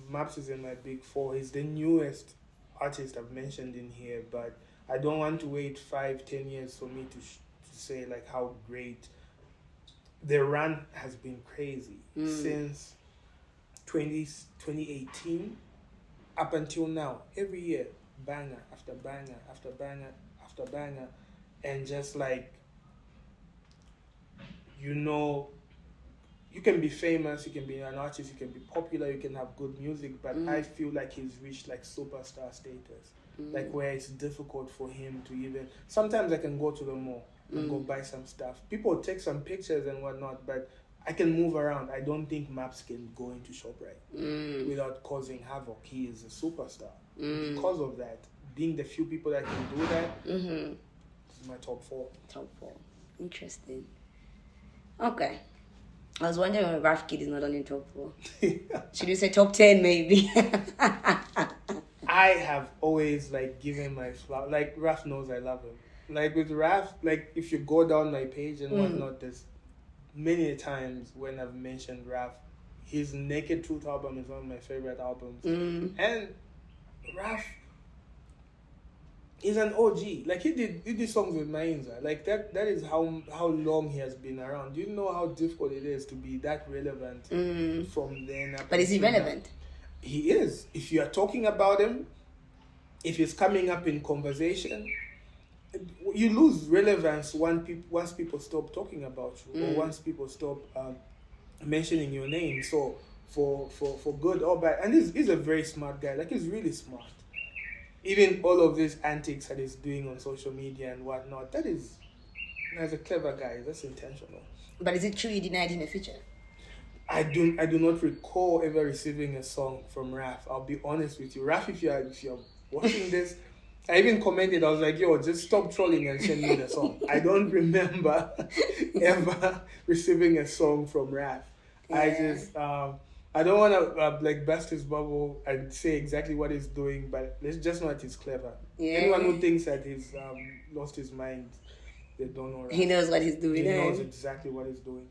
Maps is in my big 4. He's the newest artist I've mentioned in here, but I don't want to wait 5-10 years for me to say like how great the run has been. Crazy since 2018 up until now. Every year, banger after banger after banger after banger, and just like, you know, you can be famous, you can be an artist, you can be popular, you can have good music, but I feel like he's reached like superstar status, like where it's difficult for him to even. Sometimes I can go to the mall and go buy some stuff. People take some pictures and whatnot, but I can move around. I don't think Maps can go into ShopRite without causing havoc. He is a superstar. Because of that, being the few people that can do that, this is my top 4. Top 4. Interesting. Okay. I was wondering why Ruff Kid is not on your top 4. Should you say top 10 maybe? I have always like given my flower. Like Ruff knows I love him. Like with Ruff, like if you go down my page and whatnot, there's many times when I've mentioned Ruff. His Naked Truth album is one of my favorite albums. And Ruff is an OG. Like he did songs with Mainza. Like that is how long he has been around. Do you know how difficult it is to be that relevant from then up? But is he relevant? He is. If you are talking about him, if he's coming up in conversation, you lose relevance once people stop talking about you, or once people stop mentioning your name. So for good or bad, and he's a very smart guy. Like he's really smart. Even all of these antics that he's doing on social media and whatnot, that's a clever guy. That's intentional. But is it true you denied him a feature? I do not recall ever receiving a song from Ruff. I'll be honest with you. Ruff, if you're watching this, I even commented, I was like, yo, just stop trolling and send me the song. I don't remember ever receiving a song from Ruff. Yeah. I don't want to like burst his bubble and say exactly what he's doing, but let's just know that he's clever. Yeah. Anyone who thinks that he's lost his mind, they don't know. Ruff. He knows what he's doing. He knows exactly what he's doing.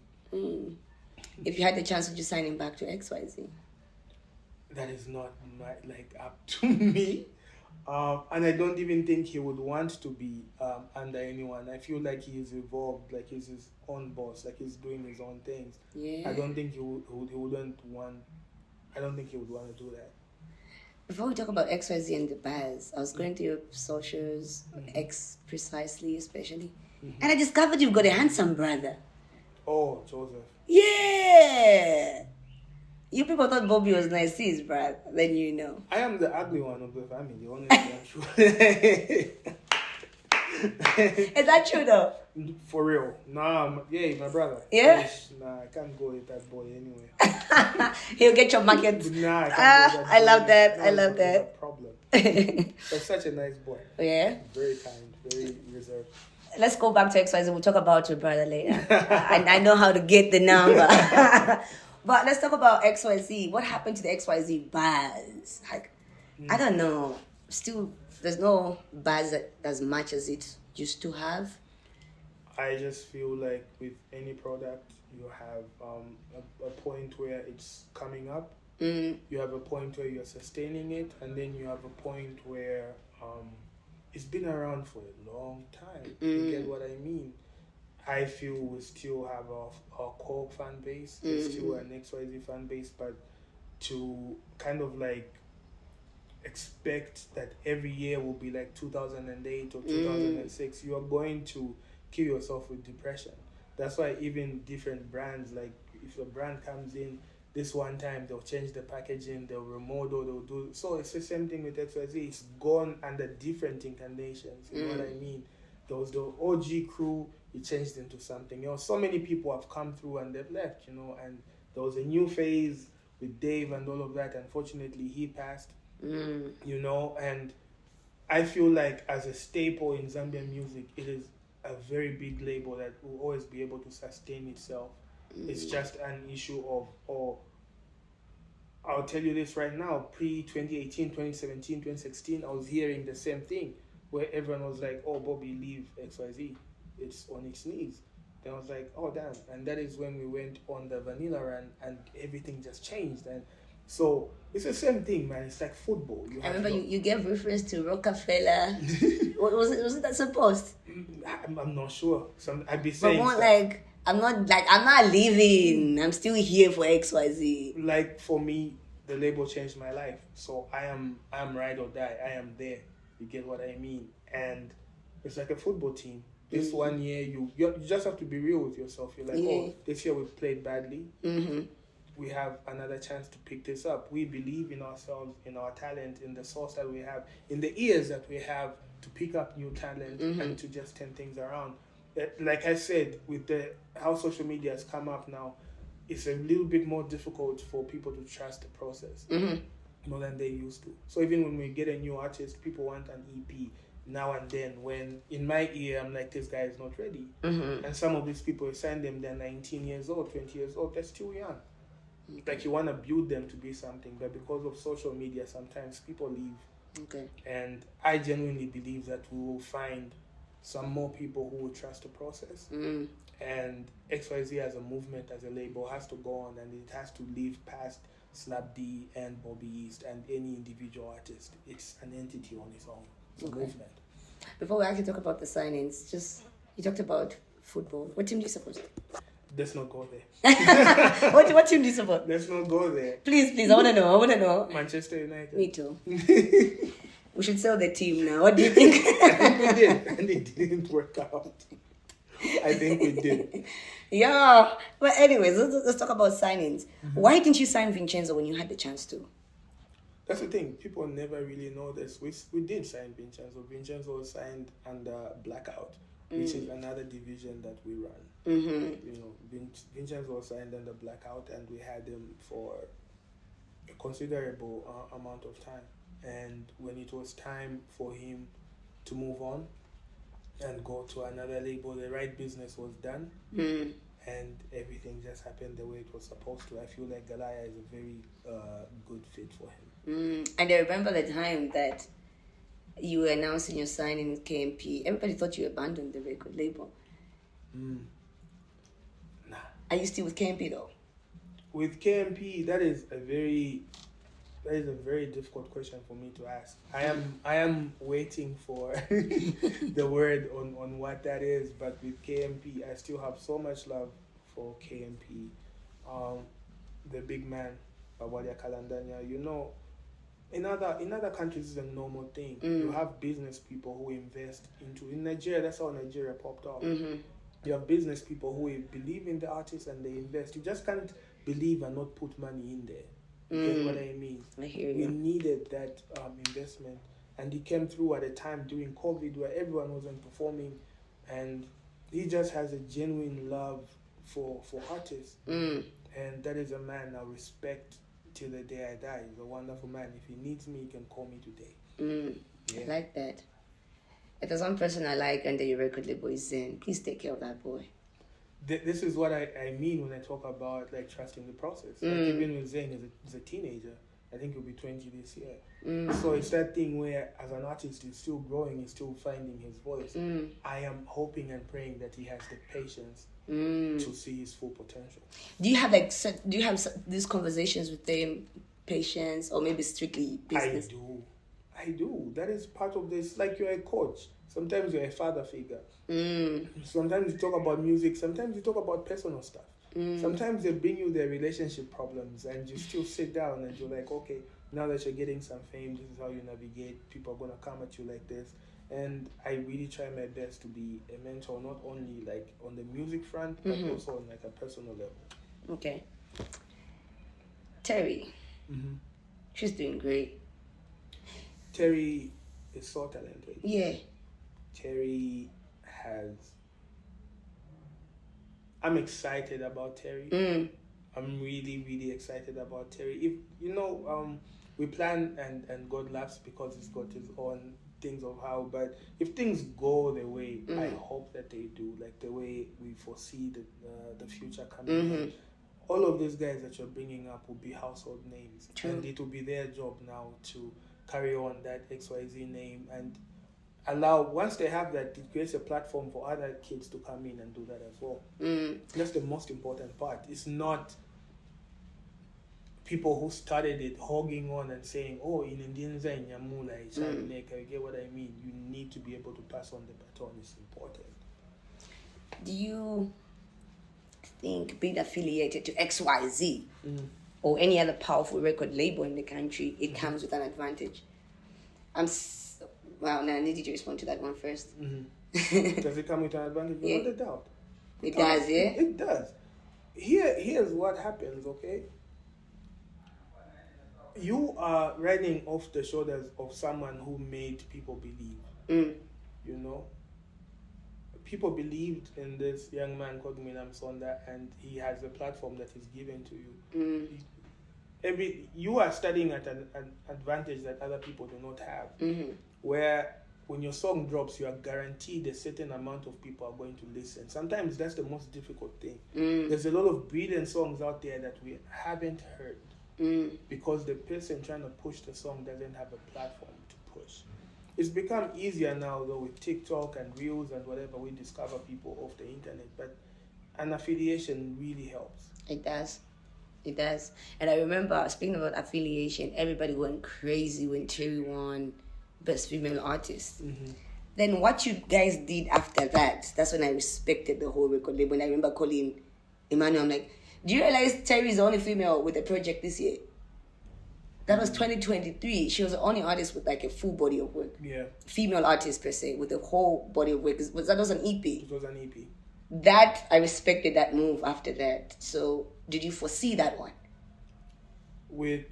If you had the chance, would you sign him back to XYZ? That is not up to me. And I don't even think he would want to be under anyone. I feel like he is evolved, like he's his own boss, like he's doing his own things. Yeah. I don't think he wouldn't want. I don't think he would want to do that. Before we talk about XYZ and the bars, I was going through your socials, X precisely, especially, and I discovered you've got a handsome brother. Oh, Joseph. Yeah. You people thought Bobby was nice, he's brother. Then you know. I am the ugly one of the family, honestly. Is that true though? For real. Nah, my brother. Yeah? Nah, I can't go with that boy anyway. He'll get your market. Nah, I can't go with that boy. I love that. No, I love that. Problem. But such a nice boy. Yeah? Very kind, very reserved. Let's go back to XYZ. We'll talk about your brother later. I know how to get the number. But let's talk about XYZ. What happened to the XYZ bars? Like, I don't know. Still, there's no bars that as much as it used to have. I just feel like with any product, you have a point where it's coming up. You have a point where you're sustaining it, and then you have a point where it's been around for a long time. You get what I mean? I feel we still have our core fan base. There's still an XYZ fan base, but to kind of like expect that every year will be like 2008 or 2006, you are going to kill yourself with depression. That's why even different brands, like if a brand comes in this one time, they'll change the packaging, they'll remodel, they'll do. So it's the same thing with XYZ. It's gone under different incarnations. You know what I mean? There was the OG crew. It changed into something else. So many people have come through and they've left, and there was a new phase with Dave and all of that. Unfortunately, he passed, and I feel like as a staple in Zambian music, it is a very big label that will always be able to sustain itself. It's just an issue of, or I'll tell you this right now, pre-2018, 2017, 2016, I was hearing the same thing where everyone was like, oh, Bobby, leave XYZ. It's on its knees. Then I was like, oh, damn. And that is when we went on the vanilla run and everything just changed. And so it's the same thing, man. It's like football. I remember you gave reference to Rockefeller. was it that supposed? I'm not sure. I'd be saying... But more like... I'm not leaving. I'm still here for XYZ. Like for me, the label changed my life. So I'm ride or die. I am there. You get what I mean? And it's like a football team. This 1 year, you just have to be real with yourself. You're like, oh, this year we played badly. We have another chance to pick this up. We believe in ourselves, in our talent, in the source that we have, in the ears that we have to pick up new talent and to just turn things around. Like I said, with how social media has come up now, it's a little bit more difficult for people to trust the process more than they used to. So even when we get a new artist, people want an EP now and then. When in my ear, I'm like, this guy is not ready. And some of these people, you sign them, they're 19 years old, 20 years old, they're still young. Like you want to build them to be something, but because of social media, sometimes people leave. Okay. And I genuinely believe that we will find some more people who will trust the process. And XYZ as a movement, as a label, has to go on, and it has to live past Snap D and Bobby East and any individual artist. It's an entity on its own. It's a movement. Before we actually talk about the signings, you talked about football. What team do you support? Let's not go there. What team do you support? Let's not go there. Please, I want to know. Manchester United. Me too. We should sell the team now. What do you think? I think we did, and it didn't work out. I think we did. Yeah. But anyways, let's talk about signings. Why didn't you sign Vincenzo when you had the chance to? That's the thing. People never really know this. We did sign Vincenzo. Vincenzo was signed under Blackout, which is another division that we run. You know, Vincenzo was signed under Blackout, and we had him for a considerable amount of time. And when it was time for him to move on and go to another label, the right business was done. And everything just happened the way it was supposed to. I feel like Galaya is a very good fit for him. And I remember the time that you were announcing your signing with KMP. Everybody thought you abandoned the record label. Nah. Are you still with KMP though? With KMP, that is a very difficult question for me to ask. I am waiting for the word on what that is, but with KMP, I still have so much love for KMP. The big man, Bawalia Kalandanya, you know, in other countries it's a normal thing. You have business people who invest in Nigeria, that's how Nigeria popped up. You have business people who believe in the artist and they invest. You just can't believe and not put money in there. You get what I mean? I hear you. We needed that investment, and he came through at a time during COVID where everyone wasn't performing, and he just has a genuine love for artists, and that is a man I respect till the day I die. He's a wonderful man. If he needs me, he can call me today. I like that. If there's one person I like under your record label is Zen. Please take care of that boy. This is what I mean when I talk about like trusting the process. Like even with Zayn, he's a teenager. I think he'll be 20 this year. So it's that thing where as an artist he's still growing, he's still finding his voice. I am hoping and praying that he has the patience to see his full potential. Do you have these conversations with them, patience, or maybe strictly business? I do. That is part of this. Like you're a coach. Sometimes you're a father figure. Sometimes you talk about music. Sometimes you talk about personal stuff. Sometimes they bring you their relationship problems and you still sit down and you're like, okay, now that you're getting some fame, this is how you navigate. People are going to come at you like this. And I really try my best to be a mentor, not only like on the music front, but also on like a personal level. Okay. Terry. She's doing great. Terry is so talented. Yeah. Terry I'm excited about Terry. I'm really, really excited about Terry. If you know, we plan and God laughs because he's got his own things of how, but if things go the way I hope that they do, like the way we foresee the future coming in, all of these guys that you're bringing up will be household names. True. And it will be their job now to carry on that XYZ name and allow, once they have that, it creates a platform for other kids to come in and do that as well. That's the most important part. It's not people who started it hogging on and saying, oh, in Indians and Yamula, you get what I mean? You need to be able to pass on the baton. It's important. Do you think being affiliated to XYZ or any other powerful record label in the country, it comes with an advantage? Well, now I need you to respond to that one first. Does it come with an advantage? Yeah. Without a doubt. It does, yeah? It does. Here's what happens, okay? You are riding off the shoulders of someone who made people believe. You know? People believed in this young man called Minam Sonda, and he has a platform that is given to you. You are studying at an advantage that other people do not have. Where when your song drops, you are guaranteed a certain amount of people are going to listen. Sometimes that's the most difficult thing. There's a lot of brilliant songs out there that we haven't heard because the person trying to push the song doesn't have a platform to push. It's become easier now, though, with TikTok and Reels and whatever, we discover people off the internet. But an affiliation really helps. It does. It does. And I remember, speaking about affiliation, everybody went crazy when Cherry won Best Female Artist. Then what you guys did after that, that's when I respected the whole record label. And I remember calling Emmanuel, I'm like, do you realize Cherry is the only female with a project this year? That was 2023. She was the only artist with like a full body of work. Yeah. Female artist per se, with a whole body of work. That was an EP. It was an EP. That, I respected that move after that. So, did you foresee that one? With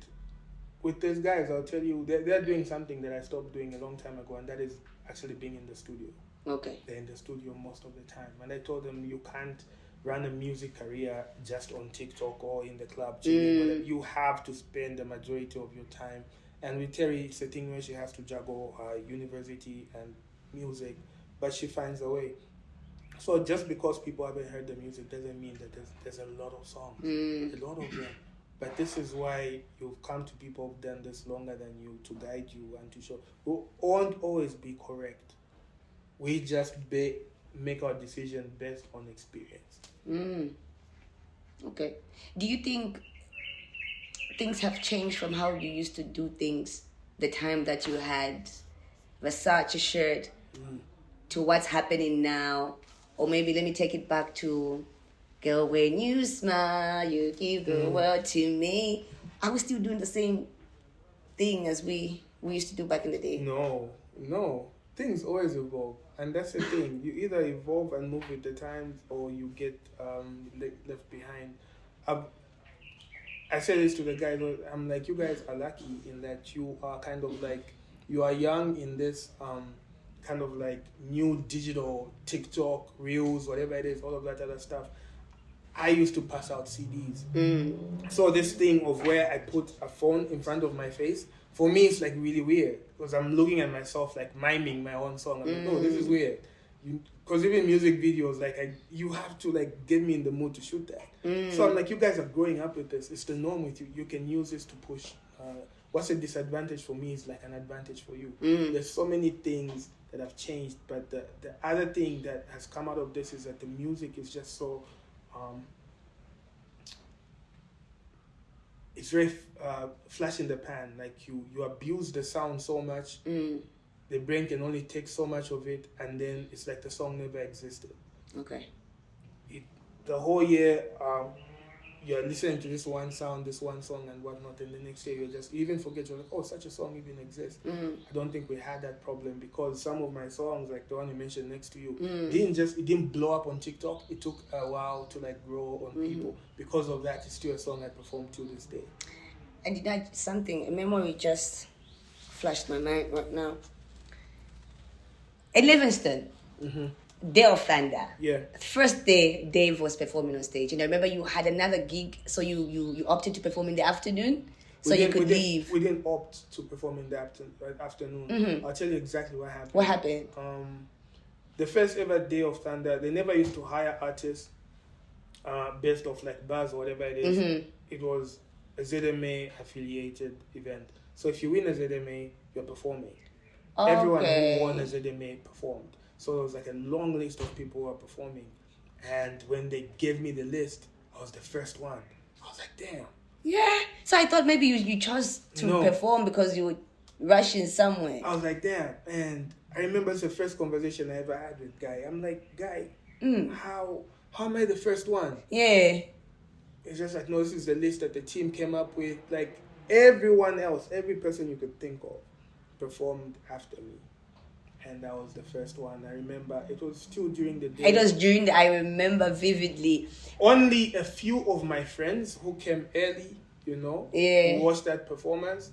these guys, I'll tell you, they're doing something that I stopped doing a long time ago, and that is actually being in the studio. Okay. They're in the studio most of the time. And I told them, you can't run a music career just on TikTok or in the club. You have to spend the majority of your time. And with Terry, it's a thing where she has to juggle her university and music, but she finds a way. So just because people haven't heard the music doesn't mean that there's a lot of songs, a lot of them. But this is why you've come to people who've done this longer than you to guide you and to show. We won't always be correct. We just make our decision based on experience. Okay. Do you think things have changed from how you used to do things the time that you had Versace shirt to what's happening now? Or maybe let me take it back to, girl, when you smile, you give the world to me. Are we still doing the same thing as we used to do back in the day? No. Things always evolve. And that's the thing. You either evolve and move with the times, or you get left behind. I say this to the guys, I'm like, you guys are lucky in that you are kind of like, you are young in this kind of like new digital TikTok, Reels, whatever it is, all of that other stuff. I used to pass out CDs. So this thing of where I put a phone in front of my face, for me it's like really weird because I'm looking at myself like miming my own song. I'm like, oh, this is weird. Because even music videos, like you have to like get me in the mood to shoot that. So I'm like, you guys are growing up with this. It's the norm with you. You can use this to push. What's a disadvantage for me is like an advantage for you. There's so many things that have changed, but the other thing that has come out of this is that the music is just so it's very flash in the pan. Like you abuse the sound so much, the brain can only take so much of it, and then it's like the song never existed. Okay. The whole year, you're listening to this one sound, this one song and whatnot, and the next year you even forget, you're like, oh, such a song even exists. I don't think we had that problem because some of my songs, like the one you mentioned next to you, it didn't blow up on TikTok. It took a while to like grow on people. Because of that, it's still a song I perform to this day. And a memory just flashed my mind right now. At Livingston, Day of Thunder. Yeah. First day, Dave was performing on stage. And I remember you had another gig, so you opted to perform in the afternoon? So you could leave. We didn't opt to perform in the afternoon. Mm-hmm. I'll tell you exactly what happened. What happened? The first ever day of Thunder, they never used to hire artists based off like bars or whatever it is. Mm-hmm. It was a ZMA affiliated event. So if you win a ZMA, you're performing. Okay. Everyone who won a ZMA performed. So there was like a long list of people who were performing. And when they gave me the list, I was the first one. I was like, damn. Yeah. So I thought maybe you chose to perform because you were rushing somewhere. I was like, damn. And I remember it's the first conversation I ever had with Guy. I'm like, Guy, how am I the first one? Yeah. It's just like, no, this is the list that the team came up with. Like, everyone else, every person you could think of performed after me. And that was the first one. I remember it was still during the day. It was during I remember vividly. Only a few of my friends who came early, watched that performance.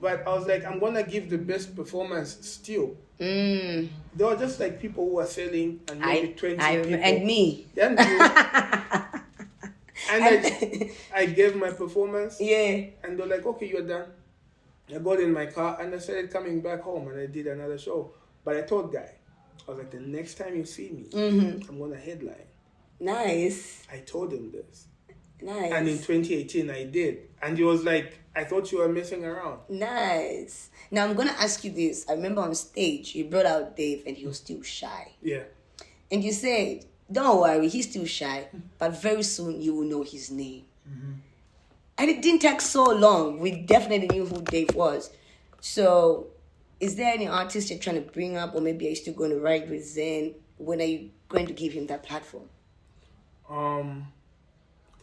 But I was like, I'm going to give the best performance still. There were just like people who were selling and maybe 20 people. And me. And you. And I gave my performance. Yeah. And they're like, okay, you're done. I got in my car and I started coming back home and I did another show. But I told Guy, I was like, the next time you see me, I'm going to headline. Nice. I told him this. Nice. And in 2018, I did. And he was like, I thought you were messing around. Nice. Now, I'm going to ask you this. I remember on stage, you brought out Dave and he was still shy. Yeah. And you said, don't worry, he's still shy, but very soon you will know his name. Mm-hmm. And it didn't take so long. We definitely knew who Dave was. So, is there any artist you're trying to bring up, or maybe are you still going to write with Zen? When are you going to give him that platform? For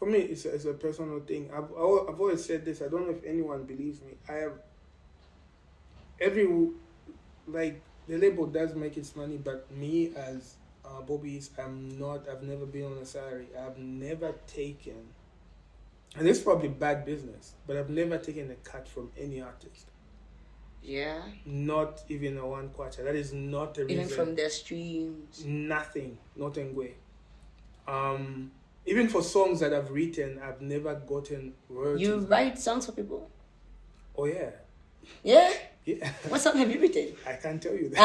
me, it's a personal thing. I've always said this. I don't know if anyone believes me. I have the label does make its money, but me as Bobby's, I've never been on a salary. I've never taken, and it's probably bad business, but I've never taken a cut from any artist. Yeah. Not even a 1 quarter. That is not the reason. Even from their streams. Nothing. Not in way. Even for songs that I've written, I've never gotten royalties. You write songs for people? Oh yeah. Yeah? Yeah. What song have you written? I can't tell you that.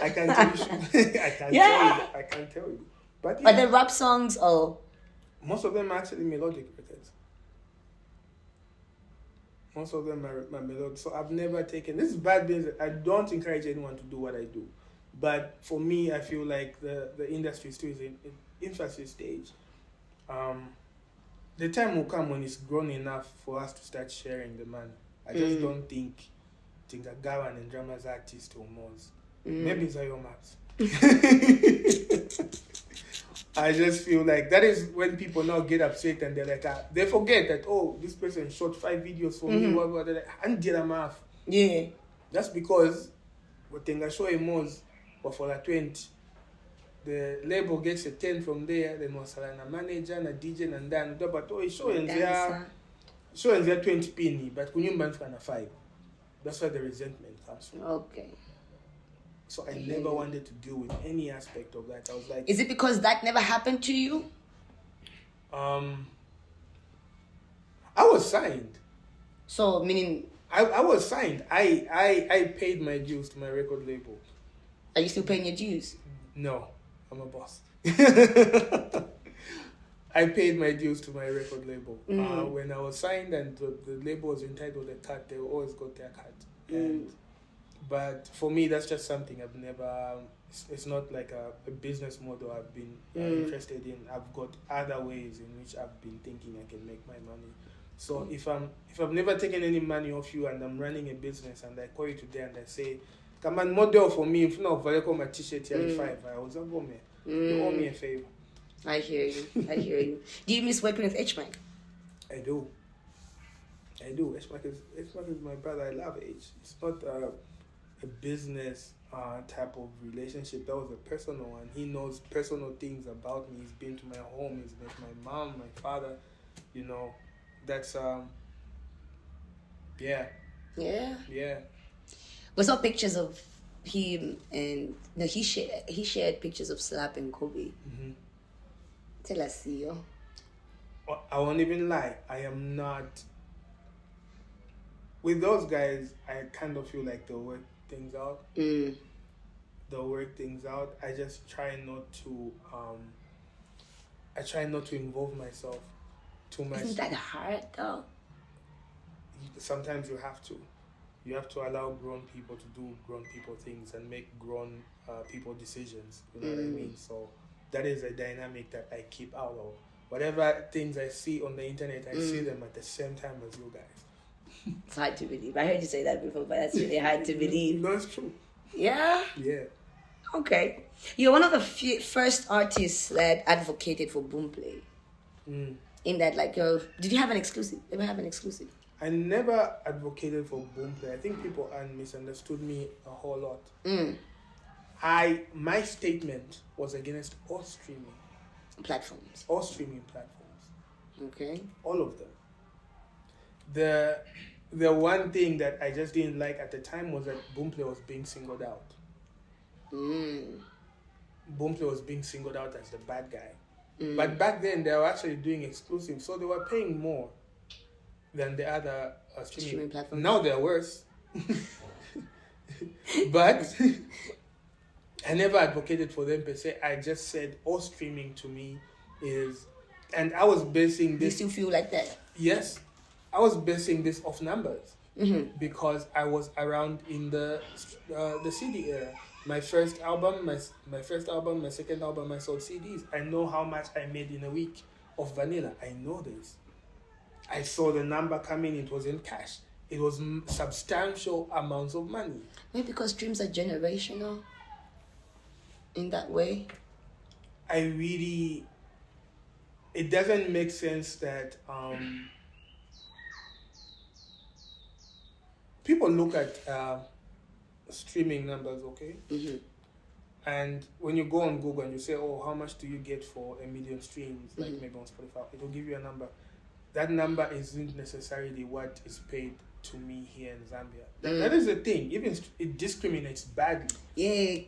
I can't tell you. I can't tell you. But Are they rap songs or? Most of them are actually melodic records. Most of them are melodic. So I've never taken. This is bad business. I don't encourage anyone to do what I do. But for me, I feel like the industry still is in infancy stage. The time will come when it's grown enough for us to start sharing the money. I just don't think Gawan and Drama's artist or Moz. Maybe Zayo Maps. I just feel like that is when people now get upset and they're like, they forget that, this person shot 5 videos for me, whatever. They're like, and did a math. Yeah. That's because what Tenga show Moz or for la 20. The label gets a 10 from there, then was a manager, and a DJ, and then but it's showing there 20 penny, but kunyumba for 5. That's where the resentment comes from. Okay. So I never wanted to deal with any aspect of that. I was like, is it because that never happened to you? I was signed. So meaning I was signed. I paid my dues to my record label. Are you still paying your dues? No, I'm a boss. I paid my dues to my record label. When I was signed and the label was entitled a cut, they always got their cut. But for me, that's just something I've never. It's not like a business model I've been interested in. I've got other ways in which I've been thinking I can make my money. So if I've never taken any money off you and I'm running a business and I call you today and I say, come on, model for me. If not, I call my t-shirt here 5. I was a woman. You owe me a favor. I hear you. Do you miss working with H-Mac? I do. H-Mac is my brother. I love H. It's not a business type of relationship. That was a personal one. He knows personal things about me. He's been to my home. He's met my mom, my father. That's yeah. We saw pictures of him and he shared pictures of Slap and Kobe. Tell us, CEO. I won't even lie. I am not. With those guys, I kind of feel like they'll work things out. They'll work things out. I just try not to. I try not to involve myself too much. Isn't that hard though? Sometimes you have to. You have to allow grown people to do grown people things and make grown people decisions. You know what I mean? So that is a dynamic that I keep out of. Whatever things I see on the internet, I see them at the same time as you guys. It's hard to believe. I heard you say that before, but that's really hard to believe. No, it's true. Yeah? Yeah. Okay. You're one of the first artists that advocated for Boomplay. In that, like, did you have an exclusive? Ever have an exclusive? I never advocated for Boomplay. I think people misunderstood me a whole lot. My statement was against all streaming platforms. All streaming platforms. Okay. All of them. The one thing that I just didn't like at the time was that Boomplay was being singled out. Boomplay was being singled out as the bad guy. But back then they were actually doing exclusive, so they were paying more than the other streaming platforms. Now they're worse. But I never advocated for them per se. I just said all streaming to me is, and I was basing this. You still feel like that? Yes, I was basing this off numbers because I was around in the CD era. My first album, my second album, I sold CDs. I know how much I made in a week of vanilla. I know this. I saw the number coming. It was in cash. It was substantial amounts of money. Maybe because streams are generational in that way. It doesn't make sense that people look at streaming numbers, okay? And when you go on Google and you say, oh, how much do you get for 1 million streams, like maybe on Spotify, it will give you a number. That number isn't necessarily what is paid to me here in Zambia. That is the thing. Even it discriminates badly. Yeah.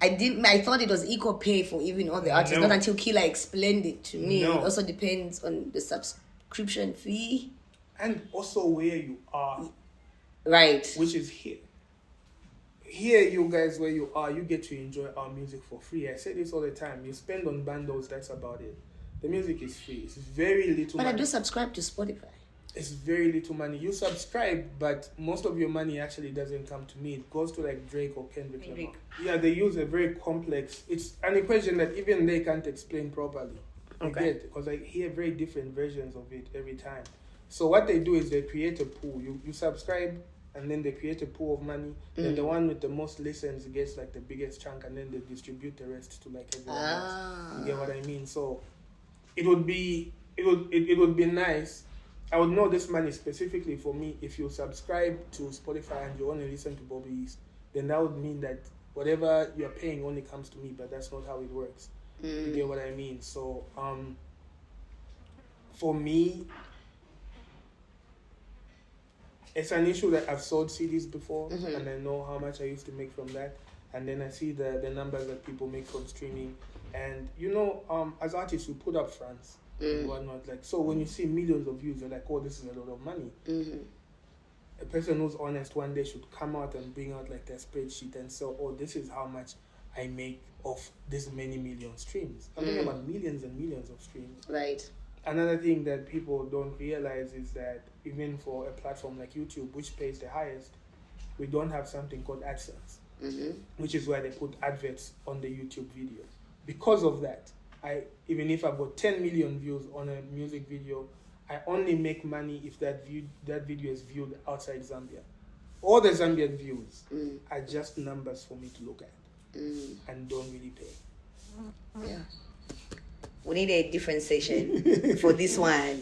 I thought it was equal pay for even all the artists. Not until Killer explained it to me. No. It also depends on the subscription fee. And also where you are. Right. Which is here. Here, you guys, where you are, you get to enjoy our music for free. I say this all the time. You spend on bundles, that's about it. The music is free. It's very little money. But I do subscribe to Spotify. It's very little money. You subscribe, but most of your money actually doesn't come to me. It goes to like Drake or Kendrick Lamar. Yeah, they use a very complex... It's an equation that even they can't explain properly. Okay. Because I hear very different versions of it every time. So what they do is they create a pool. You subscribe, and then they create a pool of money. Then the one with the most listens gets like the biggest chunk, and then they distribute the rest to like everyone else. You get what I mean? So it would be nice. I would know this money specifically for me. If you subscribe to Spotify and you only listen to Bobby East, then that would mean that whatever you're paying only comes to me, but that's not how it works. You get what I mean? So for me, it's an issue that I've sold CDs before, and I know how much I used to make from that. And then I see the numbers that people make from streaming. And, as artists, we put up fronts and whatnot. Like, so when you see millions of views, you're like, oh, this is a lot of money. A person who's honest one day should come out and bring out like their spreadsheet and say, oh, this is how much I make of this many million streams. I'm talking about millions and millions of streams. Right. Another thing that people don't realize is that even for a platform like YouTube, which pays the highest, we don't have something called AdSense, which is where they put adverts on the YouTube video. Because of that, even if I've got 10 million views on a music video, I only make money if that video is viewed outside Zambia. All the Zambian views are just numbers for me to look at and don't really pay. Yeah. We need a different session for this one.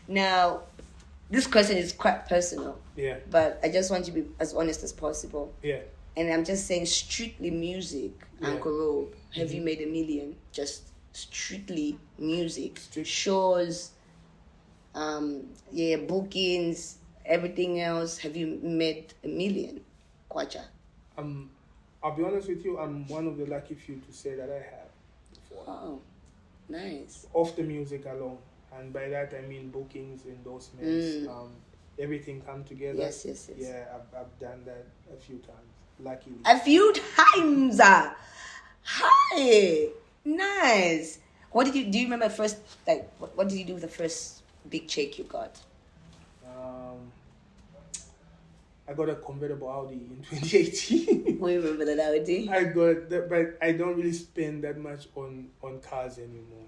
Now, this question is quite personal. Yeah. But I just want you to be as honest as possible. Yeah. And I'm just saying strictly music, Uncle Robe. Have you made 1 million? Just strictly music. Shows, bookings, everything else. Have you made 1 million? Kwacha? I'll be honest with you, I'm one of the lucky few to say that I have. Oh. Nice. Off the music alone. And by that I mean bookings, endorsements, everything come together. Yes. Yeah, I've done that a few times, luckily. A few times. Hi. Nice. Do you remember first, like, what did you do with the first big check you got? I got a convertible Audi in 2018. We remember that Audi? I got that, but I don't really spend that much on cars anymore.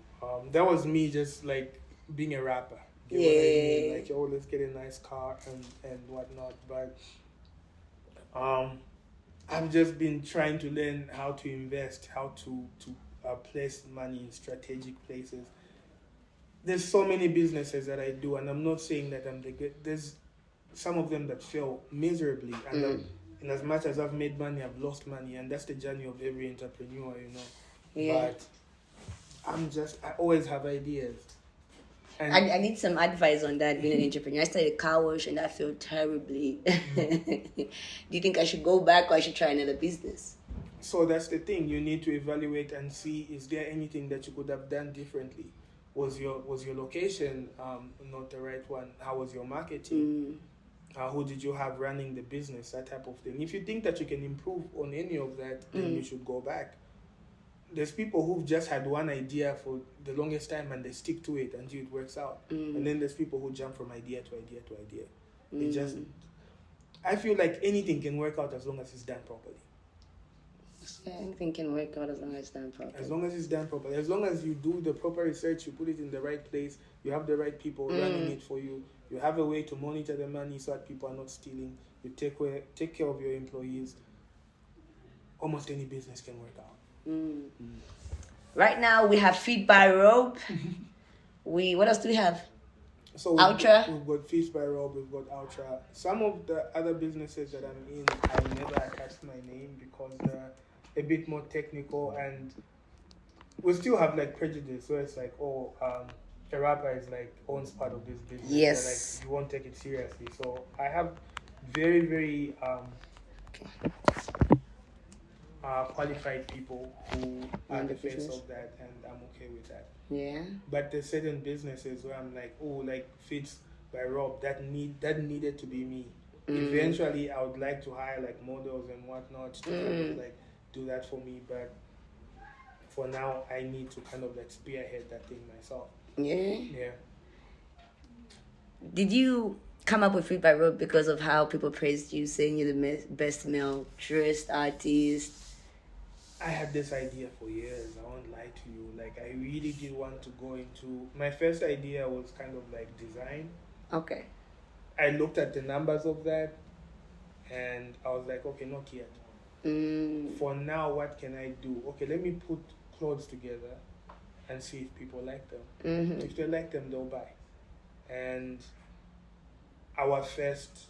That was me just like being a rapper. You know what I mean? Like, oh, let's get a nice car and whatnot. But I've just been trying to learn how to invest, how to place money in strategic places. There's so many businesses that I do, and I'm not saying that I'm the good. There's some of them that fail miserably, and as much as I've made money, I've lost money, and that's the journey of every entrepreneur, you know. Yeah. But I always have ideas. And I need some advice on that, being an entrepreneur. I started a car wash and I feel terribly. Do you think I should go back or I should try another business? So that's the thing. You need to evaluate and see, is there anything that you could have done differently? Was your location not the right one? How was your marketing? Who did you have running the business? That type of thing. If you think that you can improve on any of that, then you should go back. There's people who've just had one idea for the longest time and they stick to it until it works out. And then there's people who jump from idea to idea to idea. I feel like anything can work out as long as it's done properly. Yeah, anything can work out as long as it's done properly. As long as it's done properly. As long as you do the proper research, you put it in the right place, you have the right people running it for you, you have a way to monitor the money so that people are not stealing, you take care of your employees, almost any business can work out. Right now we have Feed by Rob. What else do we have? So Ultra. We've got Feed by Rob, we've got Ultra. Some of the other businesses that I'm in, I never attached my name because they're a bit more technical, and we still have like prejudice. So it's like, a rapper is like owns part of this business. Yes. So, like, you won't take it seriously. So I have very, very qualified people who are the face of that, and I'm okay with that. Yeah. But there's certain businesses where I'm like, like Fits by Rob, that needed to be me. Eventually, I would like to hire like models and whatnot to kind of like do that for me. But for now, I need to kind of like spearhead that thing myself. Yeah. Did you come up with Feed by Rob because of how people praised you, saying you're the best male dressed artist? I had this idea for years. I won't lie to you. Like, I really did want to go into... My first idea was kind of like design. Okay. I looked at the numbers of that and I was like, okay, not yet. For now, what can I do? Okay, let me put clothes together and see if people like them. If they like them, they'll buy. And our first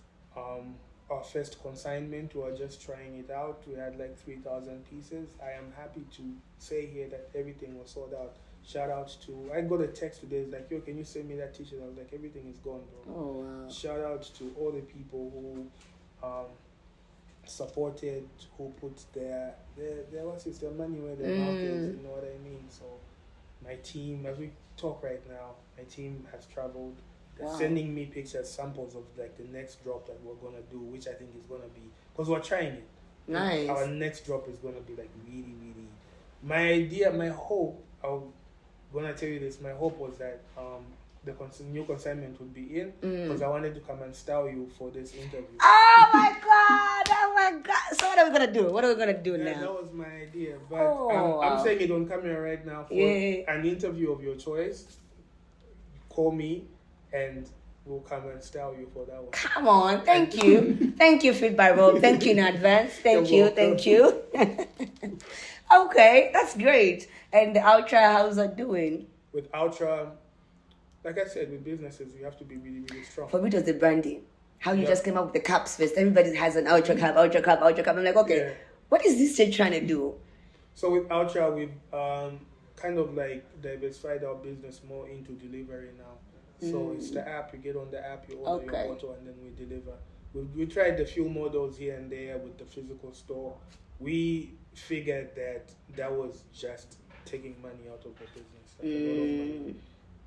consignment, we were just trying it out. We had like 3,000 pieces. I am happy to say here that everything was sold out. Shout out to, I got a text today, it's like, yo, can you send me that t-shirt? I was like, everything is gone, bro. Oh, wow. Shout out to all the people who supported, who put their money where their mouth is, you know what I mean? So my team, as we talk right now, my team has traveled. They're sending me pictures, samples of like the next drop that we're gonna do, which I think is gonna be, because we're trying it. Nice. Our next drop is gonna be like really, really. My idea, my hope. When I tell you this, my hope was that the new consignment would be in, because I wanted to come and style you for this interview. Oh my god! So what are we gonna do? What are we gonna do now? That was my idea, but I'm saying it on camera right now for an interview of your choice. Call me. And we'll come and style you for that one. Come on, thank you. Thank you, Feed by Rob. Thank you in advance. Thank you. Okay, that's great. And the Ultra, how's that doing? With Ultra, like I said, with businesses, you have to be really, really strong. For me, it was the branding. How you just came up with the caps first. Everybody has an Ultra cap. I'm like, okay, what is this shit trying to do? So with Ultra, we've kind of like diversified our business more into delivery now. So it's the app, you get on the app, you order your bottle, and then we deliver. We tried a few models here and there with the physical store. We figured that was just taking money out of the business, like a lot of money.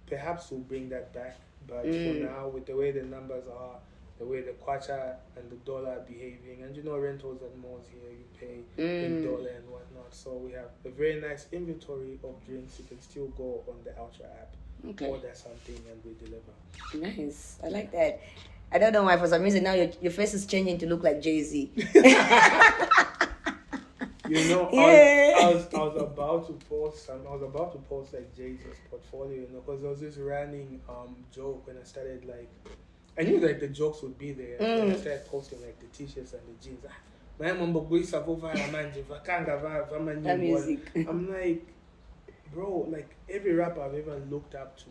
Perhaps we'll bring that back, but for now, with the way the numbers are, the way the kwacha and the dollar are behaving, and rentals and malls here, you pay in dollar and whatnot. So we have a very nice inventory of drinks. You can still go on the Ultra app, order something, and we deliver. Nice. I like that. I don't know why, for some reason now your face is changing to look like Jay-Z. I was about to post like Jay's portfolio, because there was this running joke when I started, like, I knew like the jokes would be there. And I started posting like the t-shirts and the jeans. That music. I'm like, bro, like every rapper I've ever looked up to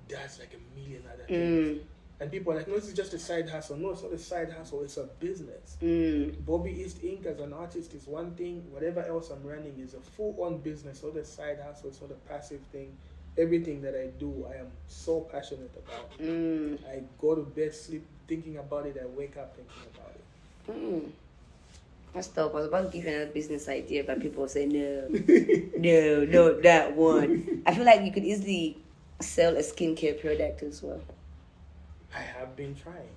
does like a million other things. And people are like, no, this is just a side hustle. No, it's not a side hustle, it's a business. Bobby East Inc. as an artist is one thing. Whatever else I'm running is a full-on business, not a side hustle, it's not a passive thing. Everything that I do, I am so passionate about. I go to bed, sleep thinking about it, I wake up thinking about it. That's dope. I was about to give you another business idea, but people say, no, no, that one. I feel like you could easily sell a skincare product as well. I have been trying.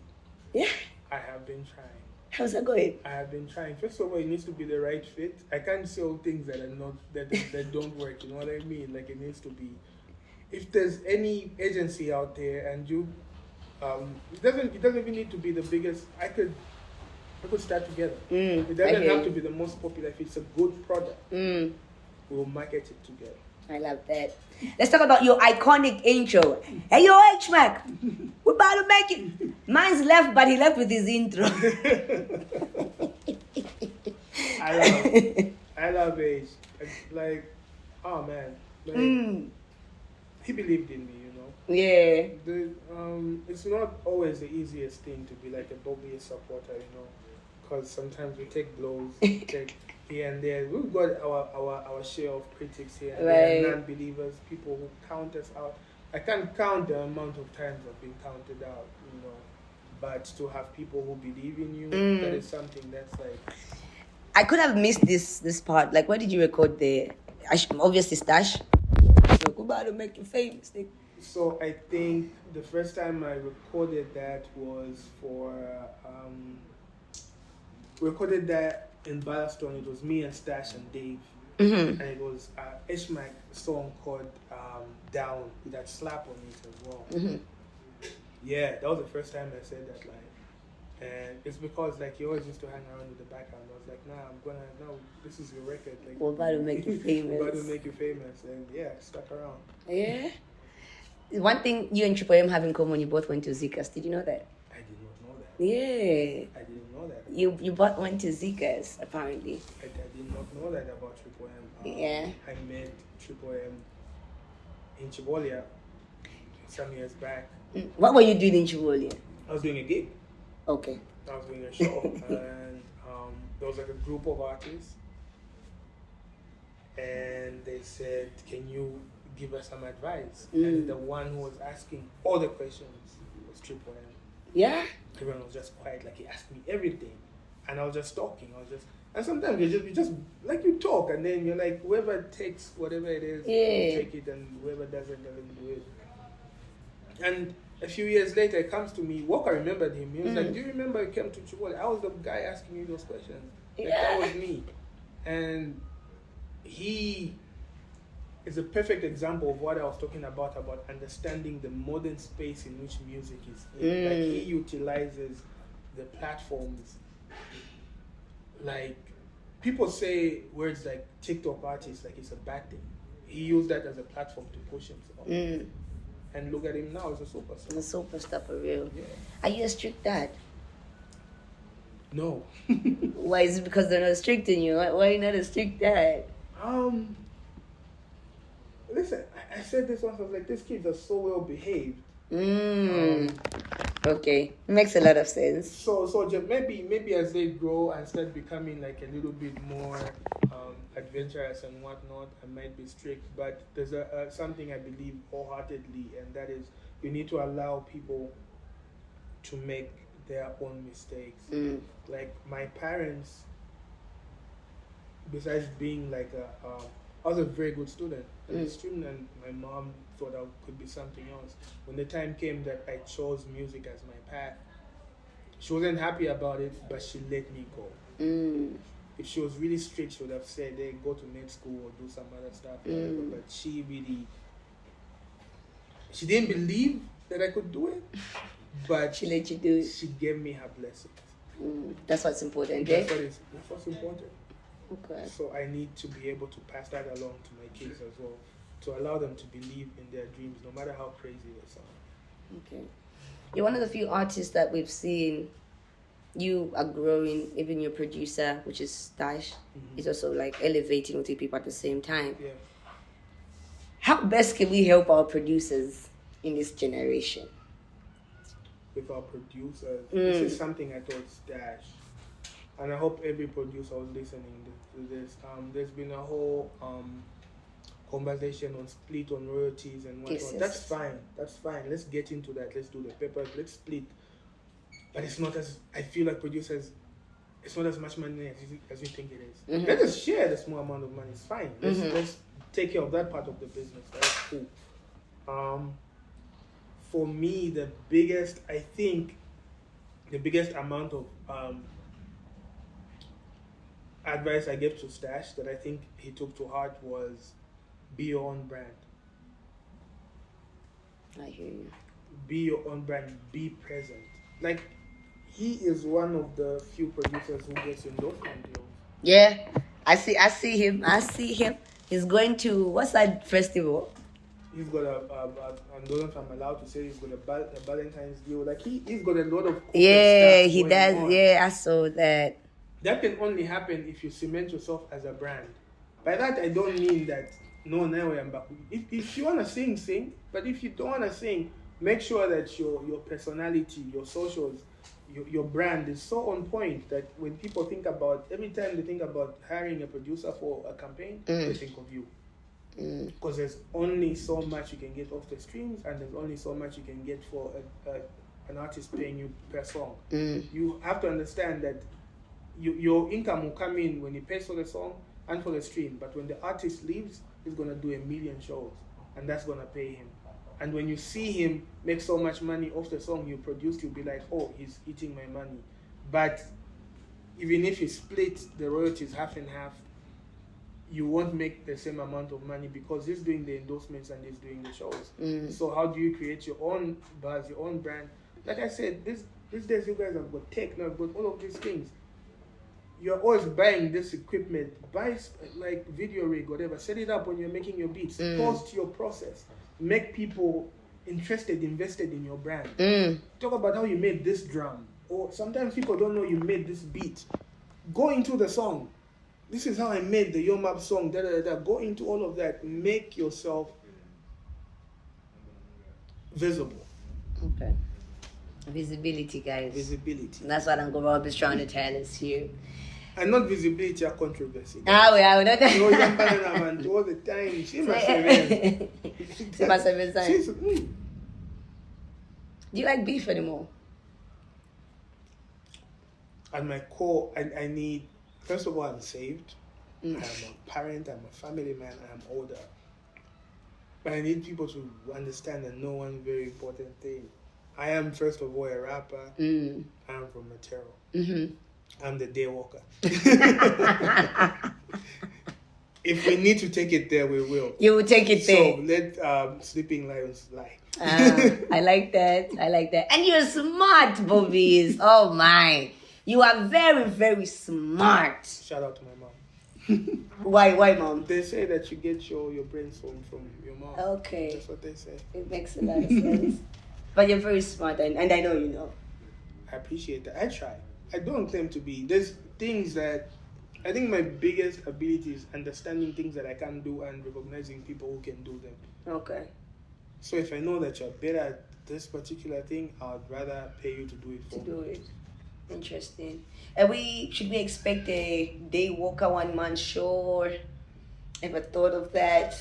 Yeah? I have been trying. How's that going? I have been trying. First of all, it needs to be the right fit. I can't sell things that are not that don't work. You know what I mean? Like, it needs to be. If there's any agency out there and you, it doesn't even need to be the biggest. I could start together. It doesn't have to be the most popular. If it's a good product, we'll market it together. I love that. Let's talk about your iconic intro. Hey, yo, H-Mac, we're about to make it. Mine's left, but he left with his intro. I love H. Like, oh man, like, he believed in me, Yeah. It's not always the easiest thing to be like a Bobby supporter, because sometimes we take blows, take here and there. We've got our share of critics here and there, non-believers, people who count us out. I can't count the amount of times I've been counted out, but to have people who believe in you, that is something that's like... I could have missed this part. Like, where did you record the... Obviously, Stash. So, go about to make you famous. So, I think the first time I recorded that was for... we recorded that in Ballastone. It was me and Stash and Dave. And it was H-Mac song called Down, with that slap on it as well. Yeah, that was the first time I said that line. And it's because like he always used to hang around in the background. I was like, this is your record. Like, we're about to make you famous. We're about to make you famous. And yeah, stuck around. Yeah. One thing you and Triple M have in common, you both went to Zca's. Did you know that? I did not know that. Yeah. I didn't know that. You both went to Zca's, apparently. I did not know that about Triple M. Yeah. I met Triple M in Chibolia some years back. What were you doing in Chibolia? I was doing a gig. Okay. I was doing a show, and there was like a group of artists, and they said, "Can you give us some advice?" And the one who was asking all the questions was Triple M. Yeah. Everyone was just quiet, like he asked me everything, and I was just talking. And sometimes you just like you talk, and then you're like, whoever takes whatever it is, take it, and whoever doesn't do it. And a few years later, it comes to me. Walker remembered him. He was like, "Do you remember you came to Chibolia? I was the guy asking you those questions. Like, that was me." And he is a perfect example of what I was talking about understanding the modern space in which music is in. Like, he utilizes the platforms. Like, people say words like TikTok artist, like it's a bad thing. He used that as a platform to push himself. And look at him now, he's a superstar. He's a superstar for real. Yeah. Are you a strict dad? No. Why? Is it because they're not strict in you? Why are you not a strict dad? Listen, I said this once, I was like, these kids are so well behaved. Okay, makes a lot of sense. So just maybe as they grow and start becoming like a little bit more adventurous and whatnot, I might be strict. But there's something I believe wholeheartedly, and that is you need to allow people to make their own mistakes. Like my parents, besides being like I I was a very good student. And a student, and my mom thought I could be something else. When the time came that I chose music as my path, she wasn't happy about it, but she let me go. If she was really strict, she would have said, hey, go to med school or do some other stuff. But she didn't believe that I could do it, but she let you do it. She gave me her blessings. That's what's important. That's what's important. Okay. So I need to be able to pass that along to my kids as well, to allow them to believe in their dreams, no matter how crazy they sound. Okay. You're one of the few artists that we've seen. You are growing, even your producer, which is Stash, is also like elevating with people at the same time. Yeah. How best can we help our producers in this generation? With our producers, this is something I told Stash, and I hope every producer was listening to this. There's been a whole conversation on split on royalties and whatnot. Yes. That's fine. Let's get into that. Let's do the papers. Let's split. But it's not as, I feel like producers, it's not as much money as you think it is. Let us share the small amount of money. It's fine. Let's take care of that part of the business. That's cool. For me, the biggest amount of advice I gave to Stash that I think he took to heart was be your own brand. I hear you. Be your own brand. Be present. Like, he is one of the few producers who gets endorsement deals. Yeah, I see him. He's going to, what's that festival? He's got I don't know if I'm allowed to say, he's got a Valentine's deal. Like, he's got a lot of stuff he does. On. Yeah, I saw that. That can only happen if you cement yourself as a brand. By that, I don't mean that, no, now I'm back. If you want to sing, sing. But if you don't want to sing, make sure that your personality, your socials, your brand is so on point that when people think about, every time they think about hiring a producer for a campaign, they think of you. Because there's only so much you can get off the streams, and there's only so much you can get for an artist paying you per song. You have to understand that your income will come in when he pays for the song and for the stream, but when the artist leaves, he's going to do 1 million shows, and that's going to pay him. And when you see him make so much money off the song you produced, you'll be like, oh, he's eating my money. But even if you split the royalties half and half, you won't make the same amount of money because he's doing the endorsements and he's doing the shows. So how do you create your own buzz, your own brand? Like I said, these days you guys have got tech, now you've got all of these things. You're always buying this equipment, buy like video rig, whatever, set it up when you're making your beats, post your process. Make people invested in your brand. Talk about how you made this drum. Or sometimes people don't know you made this beat. Go into the song. This is how I made the Yomap song. Go into all of that. Make yourself visible. Okay. Visibility, guys. Visibility. That's what Uncle Rob is trying to tell us here. And not visibility or controversy. Ah, we are not. No, man, all the time. She must have Do you like beef anymore? At my core, I need, first of all, I'm saved. I'm a parent, I'm a family man, I'm older. But I need people to understand and know one very important thing. I am, first of all, a rapper. I'm from Matero. I'm the day walker. If we need to take it there, we will. You will take it there. So let sleeping lions lie. I like that. And you're smart, Bobbies. Oh my. You are very, very smart. Shout out to my mom. Why, mom? They say that you get your brainstorm from your mom. Okay. That's what they say. It makes a lot of sense. But you're very smart, and I know you know. I appreciate that. I try. I don't claim to be. There's things that I think my biggest ability is understanding things that I can do and recognizing people who can do them. Okay. So if I know that you're better at this particular thing, I'd rather pay you to do it for me. Interesting. And should we expect a day walker one-man show, or ever thought of that?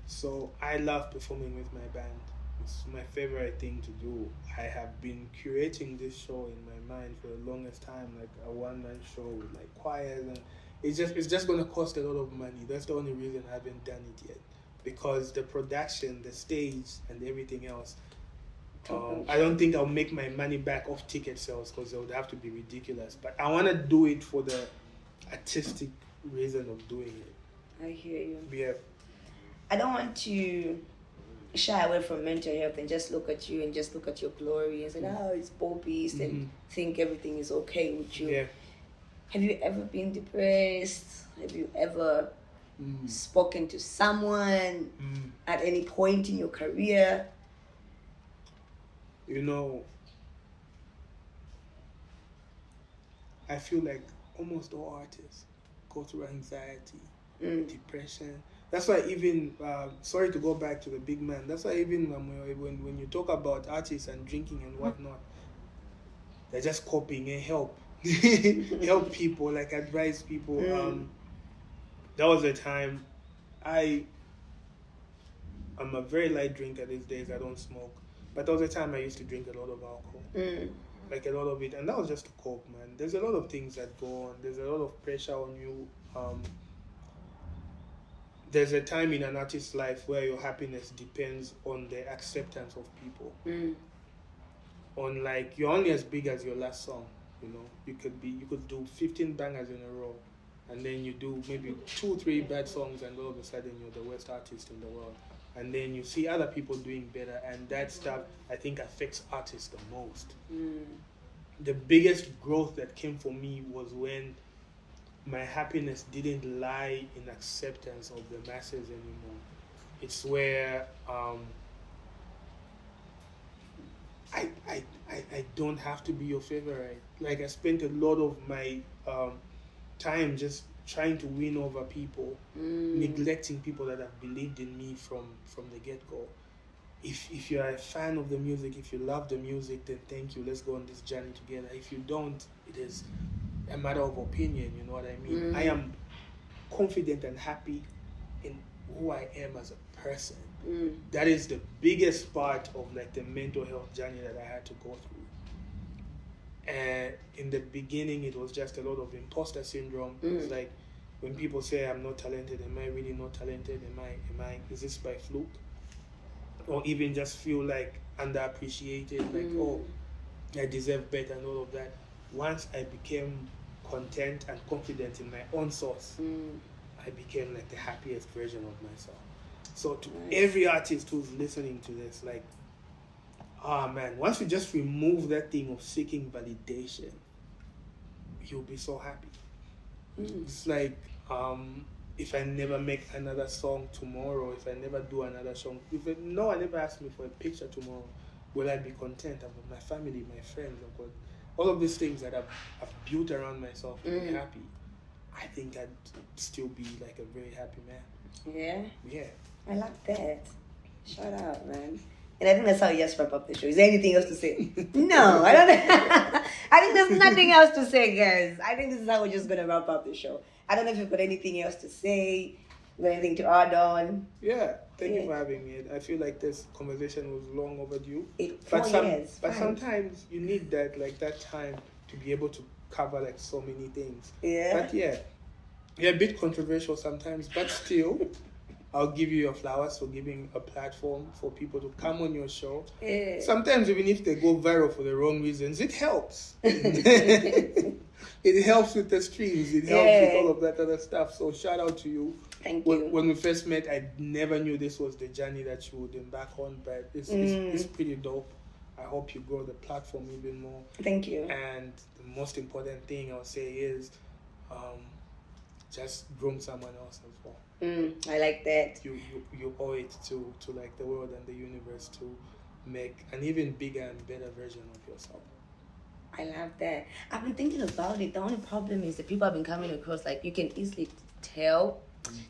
So I love performing with my band. It's my favorite thing to do. I have been curating this show in my mind for the longest time, like a one-man show with like choirs, and it's just going to cost a lot of money. That's the only reason I haven't done it yet, because the production, the stage, and everything else. I don't think I'll make my money back off ticket sales, because it would have to be ridiculous. But I want to do it for the artistic reason of doing it. I hear you. Yeah. I don't want to shy away from mental health and just look at you and just look at your glory and say, oh, it's poppies, and think everything is okay with you. Yeah. Have you ever been depressed? Have you ever spoken to someone at any point in your career? You know, I feel like almost all artists go through anxiety, depression. That's why even, sorry to go back to the big man, that's why even when you talk about artists and drinking and whatnot, they're just coping and help. Help people, like advise people. That was a time I'm a very light drinker these days. I don't smoke. But there was a time I used to drink a lot of alcohol. Like a lot of it. And that was just to cope, man. There's a lot of things that go on. There's a lot of pressure on you. There's a time in an artist's life where your happiness depends on the acceptance of people. On like, you're only as big as your last song. You know, you could do 15 bangers in a row, and then you do maybe 2-3 bad songs, and all of a sudden you're the worst artist in the world. And then you see other people doing better, and that stuff I think affects artists the most. The biggest growth that came for me was when my happiness didn't lie in acceptance of the masses anymore. It's where I don't have to be your favorite. Like, I spent a lot of my time just trying to win over people, neglecting people that have believed in me from the get-go. If you're a fan of the music, if you love the music, then thank you. Let's go on this journey together. If you don't, it is a matter of opinion, you know what I mean? I am confident and happy in who I am as a person. That is the biggest part of like the mental health journey that I had to go through. And in the beginning, it was just a lot of imposter syndrome. It's like when people say I'm not talented, am I really not talented? Is this by fluke? Or even just feel like underappreciated, like, oh, I deserve better and all of that. Once I became content and confident in my own source, I became like the happiest version of myself. So to every artist who's listening to this, like, man, once you just remove that thing of seeking validation, you'll be so happy. It's like, if I never make another song tomorrow, if I never do another song, no one ever asks me for a picture tomorrow, will I be content? I've got my family, my friends, I've got all of these things that I've built around myself to be happy. I think I'd still be like a very happy man. Yeah? Yeah. I like that. Shout out, man. And I think that's how you just wrap up the show. Is there anything else to say? No, I don't. I think there's nothing else to say, guys. I think this is how we're just going to wrap up the show. I don't know if you've got anything else to say, got anything to add on. Yeah, thank you for having me. I feel like this conversation was long overdue. But sometimes you need that time to be able to cover like so many things. Yeah. But yeah, a bit controversial sometimes, but still, I'll give you your flowers for giving a platform for people to come on your show. Yeah. Sometimes even if they go viral for the wrong reasons, it helps. It helps with the streams. It helps with all of that other stuff. So shout out to you. Thank you. When we first met, I never knew this was the journey that you would embark on, but it's pretty dope. I hope you grow the platform even more. Thank you. And the most important thing I'll say is just groom someone else as well. I like that. You owe it to like the world and the universe to make an even bigger and better version of yourself. I love that. I've been thinking about it. The only problem is that people have been coming across, like, you can easily tell,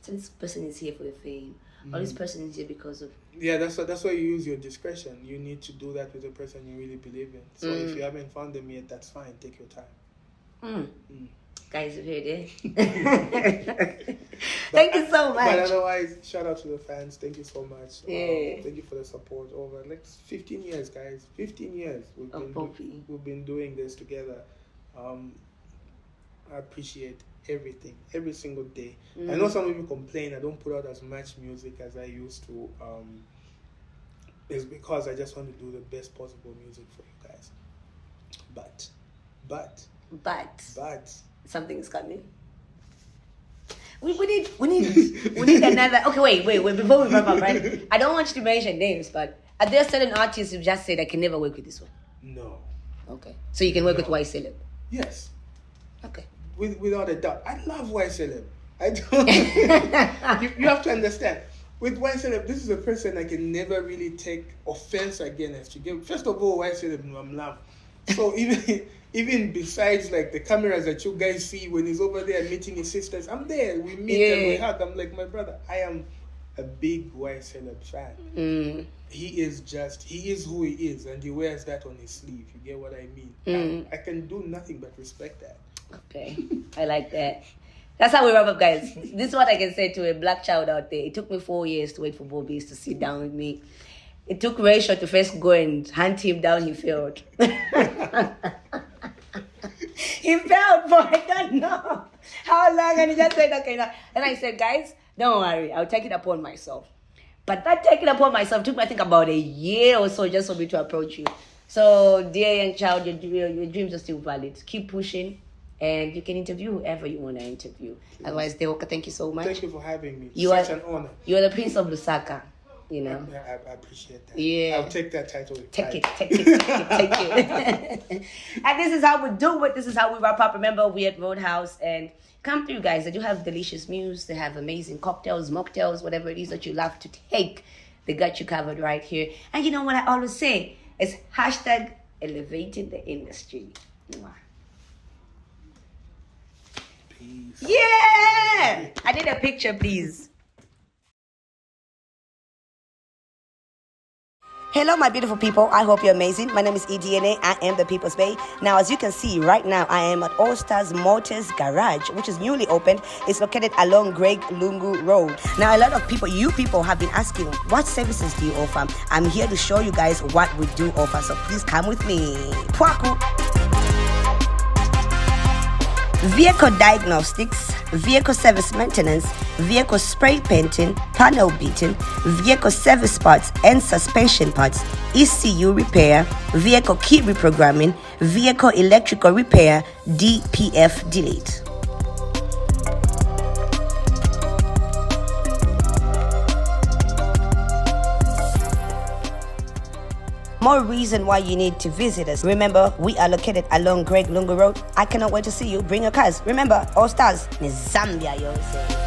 so this person is here for the fame, or this person is here because of... Yeah, that's why you use your discretion. You need to do that with the person you really believe in. So if you haven't found them yet, that's fine. Take your time. Guys, you heard it. Thank you so much. But otherwise, shout out to the fans. Thank you so much. Thank you for the support over like 15 years, guys. 15 years we've been doing this together. I appreciate everything, every single day. I know some people complain I don't put out as much music as I used to. It's because I just want to do the best possible music for you guys. But something's coming. We need another. Okay, wait. Before we wrap up, right? I don't want you to mention names, but are there certain artists who just said I can never work with this one? No. Okay, so you can work with YCeleb? Yes. Okay. Without a doubt, I love YCeleb. I don't. you have to understand. With YCeleb, this is a person I can never really take offense against. First of all, YCeleb no I'm love. So even besides like the cameras that you guys see when he's over there meeting his sisters, I'm there. We meet and we hug. I'm like, my brother, I am a big YCeleb fan. He is who he is, and he wears that on his sleeve. You get what I mean? I can do nothing but respect that. Okay, I like that. That's how we wrap up, guys. This is what I can say to a black child out there. It took me 4 years to wait for Bobby's to sit down with me. It took Rachel to first go and hunt him down. He failed. He failed for I don't know how long, and he just said, okay, now. And I said, guys, don't worry, I'll take it upon myself. But that taking upon myself took me, I think, about a year or so just for me to approach you. So, dear young child, your dreams are still valid. Keep pushing, and you can interview whoever you want to interview. Otherwise, Deoka, thank you so much. Thank you for having me. Such an honor. You are the Prince of Lusaka. You know, I appreciate that. Yeah, I'll take that title. Take it. And this is how we do it. This is how we wrap up. Remember, we at Roadhouse, and come through, guys. They do have delicious meals. They have amazing cocktails, mocktails, whatever it is that you love to take. They got you covered right here. And you know what I always say? It's hashtag elevating the industry. Peace. Yeah! I need a picture, please. Hello, my beautiful people. I hope you're amazing. My name is EDNA. I am the People's Bay. Now, as you can see right now, I am at All Stars Motors Garage, which is newly opened. It's located along Greg Lungu Road. Now, a lot of people, you people have been asking, what services do you offer? I'm here to show you guys what we do offer. So please come with me. Pwaku. Vehicle diagnostics, vehicle service maintenance, vehicle spray painting, panel beating, vehicle service parts and suspension parts, ECU repair, vehicle key reprogramming, vehicle electrical repair, DPF delete. More reason why you need to visit us. Remember, we are located along Greg Lungu Road. I cannot wait to see you. Bring your cars. Remember, All Stars in Zambia, you say.